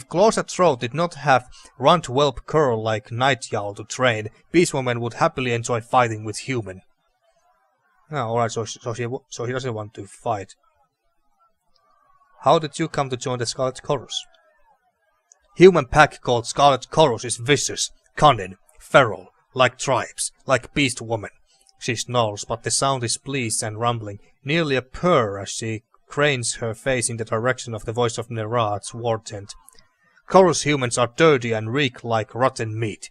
claws at throat did not have runt whelp curl like Night Owl to train, Beast Woman would happily enjoy fighting with human. Alright, so he doesn't want to fight. How did you come to join the Scarlet Chorus? Human pack called Scarlet Chorus is vicious, cunning, feral, like tribes, like Beast Woman. She snarls, but the sound is pleased and rumbling, nearly a purr as she cranes her face in the direction of the voice of Nerat's war tent. Chorus humans are dirty and reek like rotten meat.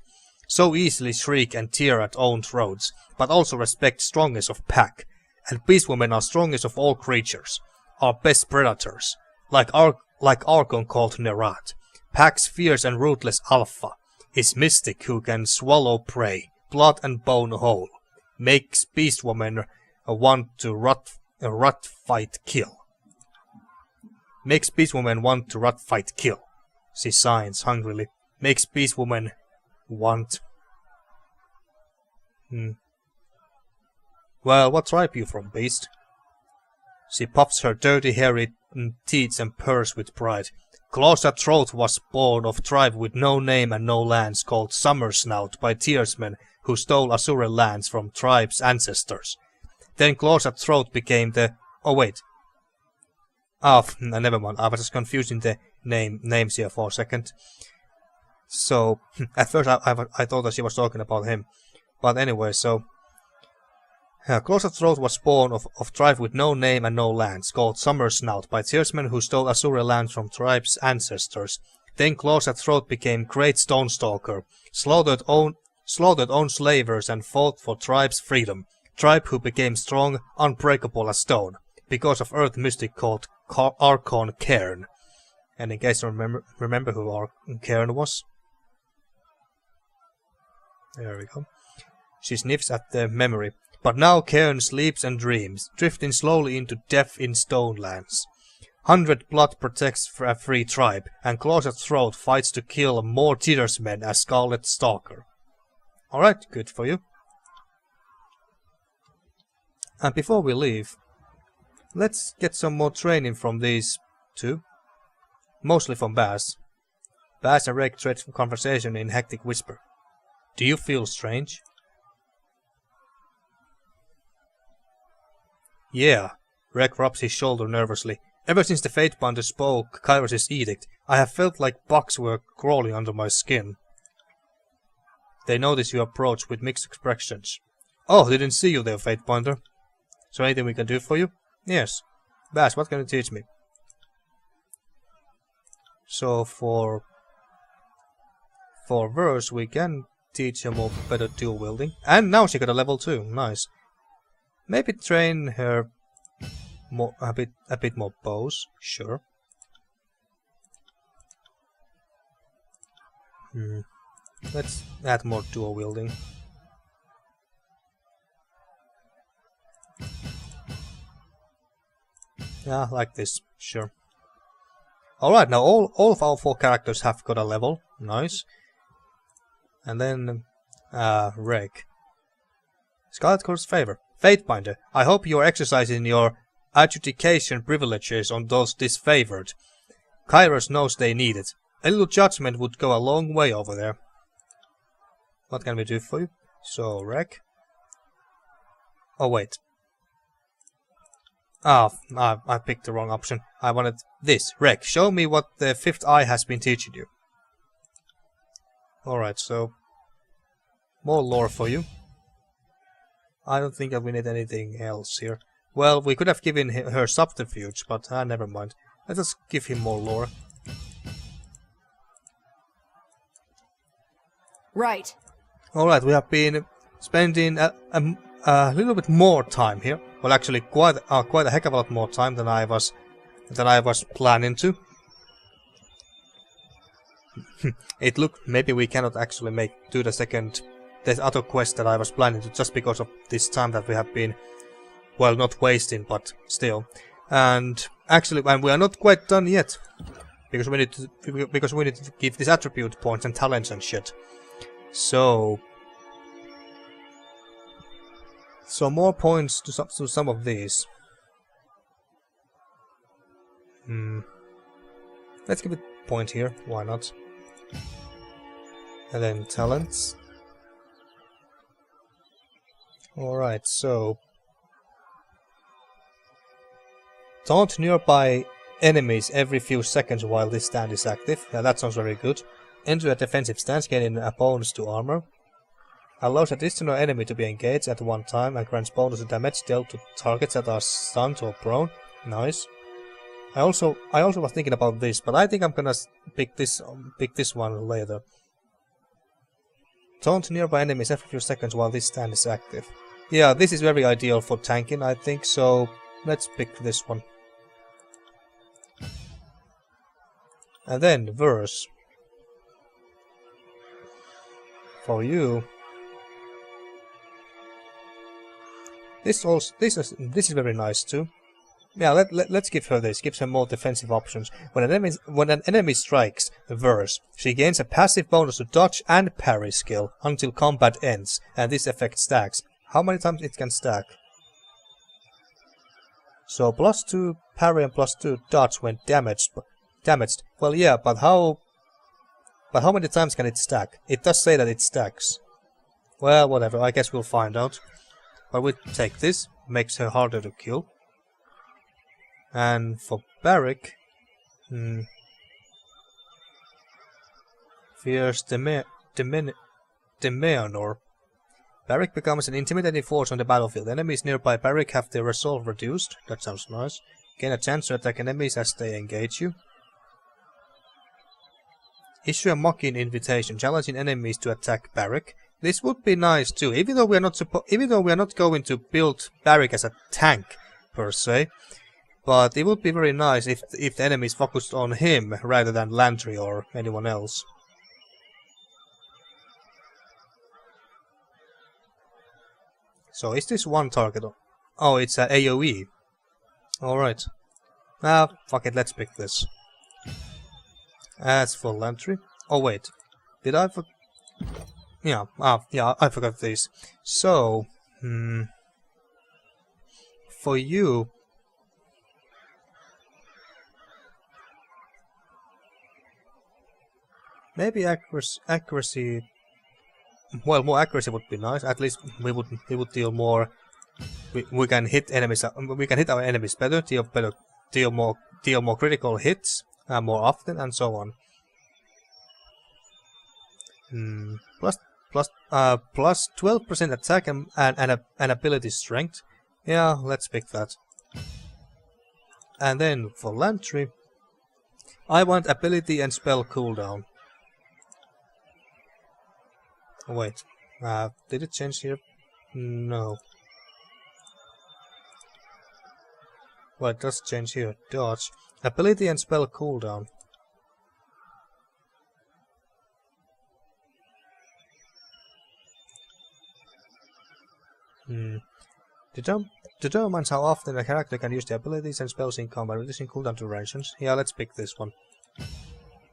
So easily shriek and tear at own throats, but also respect strongest of pack. And Beast Women are strongest of all creatures, are best predators, like Archon called Nerat. Pack's fierce and ruthless alpha is mystic who can swallow prey, blood and bone whole. Makes Beast Woman want to rat fight kill. Makes Beast Woman want to rat fight kill. She signs hungrily. Makes Beast Woman want. Well, what tribe you from, Beast? She puffs her dirty hairy teeth and purrs with pride. Claws at throat was born of tribe with no name and no lands called Summer Snout by Tearsmen who stole Azure lands from tribe's ancestors. Then Claws at throat became the... Oh wait. Never mind. I was just confusing the names here for a second. So, at first I thought that she was talking about him. But anyway, so... Claws at throat was born of tribe with no name and no lands, called Summer Snout by Tearsmen who stole Azure lands from tribe's ancestors. Then Claws at throat became Great Stone Stalker, slaughtered own slavers and fought for tribe's freedom. Tribe who became strong, unbreakable as stone, because of earth mystic called Archon Cairn. And in case you remember who Cairn was? There we go. She sniffs at the memory. But now Cairn sleeps and dreams, drifting slowly into death in stone lands. 100 Blood protects a free tribe, and Claws at throat fights to kill more Tearsmen as Scarlet Stalker. Alright, good for you. And before we leave, let's get some more training from these two. Mostly from Baz. Baz and Reg trade conversation in hectic whisper. Do you feel strange? Yeah. Reg rubs his shoulder nervously. Ever since the Fatebinder spoke Kairos' edict, I have felt like bugs were crawling under my skin. They notice you approach with mixed expressions. Oh, didn't see you there, Fatebinder. So anything we can do for you? Yes. Baz, what can you teach me? So for verse we can teach her more better dual wielding. And now she got a level 2. Nice. Maybe train her more a bit more bows, sure. Let's add more dual wielding. Yeah, like this, sure. Alright, now all of our 4 characters have got a level. Nice. And then Reg. Scarlet Chorus favor. Fatebinder, I hope you are exercising your adjudication privileges on those disfavored. Kairos knows they need it. A little judgment would go a long way over there. What can we do for you? So, wreck. Oh, wait. Ah, I picked the wrong option. I wanted this. Wreck. Show me what the fifth eye has been teaching you. Alright, so... more lore for you. I don't think that we need anything else here. Well, we could have given her subterfuge, but never mind. Let us give him more lore. Right. Alright, we have been spending a little bit more time here. Well, actually, quite a heck of a lot more time than I was planning to. It looked maybe we cannot actually do the other quest that I was planning to, just because of this time that we have been, well, not wasting, but still. And actually, we are not quite done yet, because we need to give these attribute points and talents and shit. So more points to some of these. Let's give it a point here. Why not? And then talents. Alright, so... taunt nearby enemies every few seconds while this stand is active. Yeah, that sounds very good. Enter a defensive stance, gaining a bonus to armor. Allows a distant enemy to be engaged at one time and grants bonus to damage dealt to targets that are stunned or prone. Nice. I also was thinking about this, but I think I'm gonna pick this one later. Taunt nearby enemies every few seconds while this stand is active. Yeah, this is very ideal for tanking, I think, so let's pick this one. And then verse. For you. This is very nice too. Yeah, let's give her this. Gives her more defensive options. When an enemy strikes, verse, she gains a passive bonus to dodge and parry skill until combat ends, and this effect stacks. How many times it can stack? So +2 parry and +2 dodge when damaged. Well, yeah, but how many times can it stack? It does say that it stacks. Well, whatever. I guess we'll find out. But we take this. Makes her harder to kill. And for Barrick, Fierce Demeanor. Barrick becomes an intimidating force on the battlefield. Enemies nearby Barrick have their resolve reduced. That sounds nice. Gain a chance to attack enemies as they engage you. Issue a mocking invitation, challenging enemies to attack Barrick. This would be nice too, even though we are not going to build Barrick as a tank per se. But it would be very nice if the enemies focused on him rather than Lantry or anyone else. So is this one target? Oh, it's a AoE. Alright. Fuck it, let's pick this. As for Lantry... oh wait. Did I yeah, I forgot this. So... for you... maybe accuracy... well, more accuracy would be nice. At least we would deal more. We can hit enemies. We can hit our enemies better. Deal more critical hits more often, and so on. Plus 12% attack and ability strength. Yeah, let's pick that. And then for Lantry, I want ability and spell cooldown. Wait, did it change here? No. Well, it does change here. Dodge. Ability and spell cooldown. Determines how often a character can use the abilities and spells in combat, reducing cooldown durations. Yeah, let's pick this one.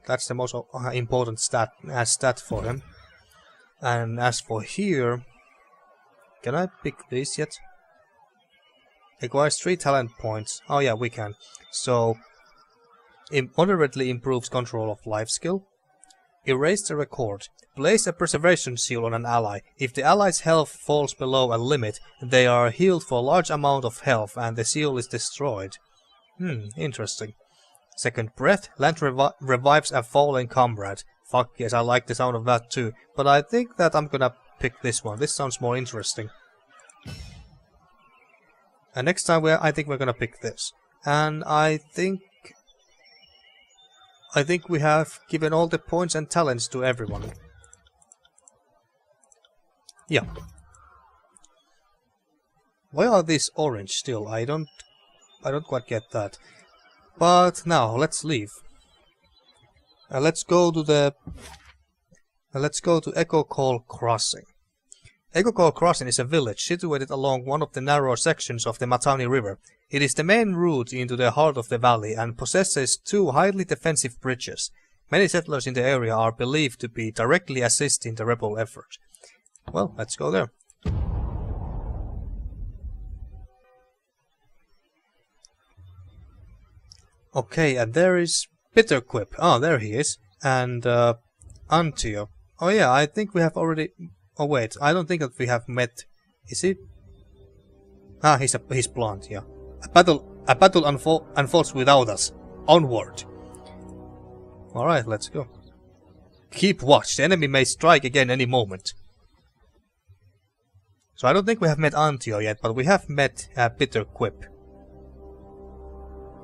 That's the most important stat for him. And as for here, can I pick this yet? Acquires 3 talent points. Oh yeah, we can. So moderately improves control of life skill. Erase the record. Place a preservation seal on an ally. If the ally's health falls below a limit, they are healed for a large amount of health and the seal is destroyed. Interesting. Second breath. Lantry revives a fallen comrade. Fuck yes, I like the sound of that too. But I think that I'm gonna pick this one. This sounds more interesting. And next time I think we're gonna pick this. And I think we have given all the points and talents to everyone. Yeah. Why are these orange still? I don't quite get that. But now let's leave. Let's go to Echo Call Crossing. Echo Call Crossing is a village situated along one of the narrow sections of the Matani River. It is the main route into the heart of the valley and possesses 2 highly defensive bridges. Many settlers in the area are believed to be directly assisting the rebel effort. Well, let's go there. Okay, and there is Bitterquip. Oh, there he is. And Antio. Oh yeah, I think we have already... Oh wait, I don't think that we have met... Is he? Ah, he's blonde, yeah. A battle unfolds without us. Onward. Alright, let's go. Keep watch, the enemy may strike again any moment. So I don't think we have met Antio yet, but we have met Bitterquip.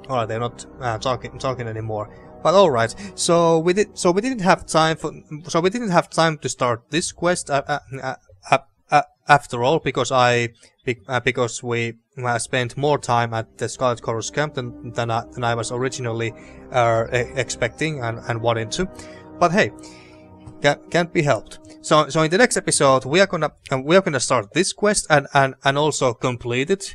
Alright, they're not talking anymore. But alright, so we didn't have time to start this quest after all, because we spent more time at the Scarlet Chorus camp than I was originally expecting and wanting to. But hey, can't be helped. So in the next episode we are gonna start this quest and also complete it.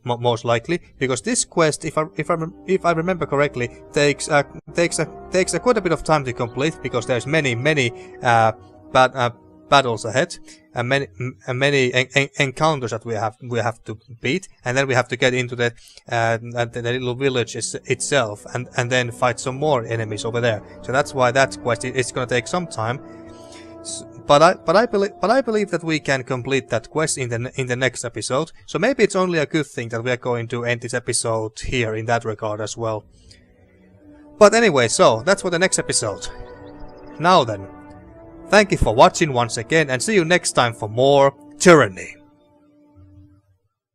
Most likely, because this quest, if I remember correctly, takes quite a bit of time to complete, because there's many battles ahead and many encounters that we have to beat, and then we have to get into the little village itself and then fight some more enemies over there. So that's why that quest is going to take some time. But I believe that we can complete that quest in the next episode. So maybe it's only a good thing that we are going to end this episode here in that regard as well. But anyway, so that's for the next episode. Now then, thank you for watching once again, and see you next time for more Tyranny.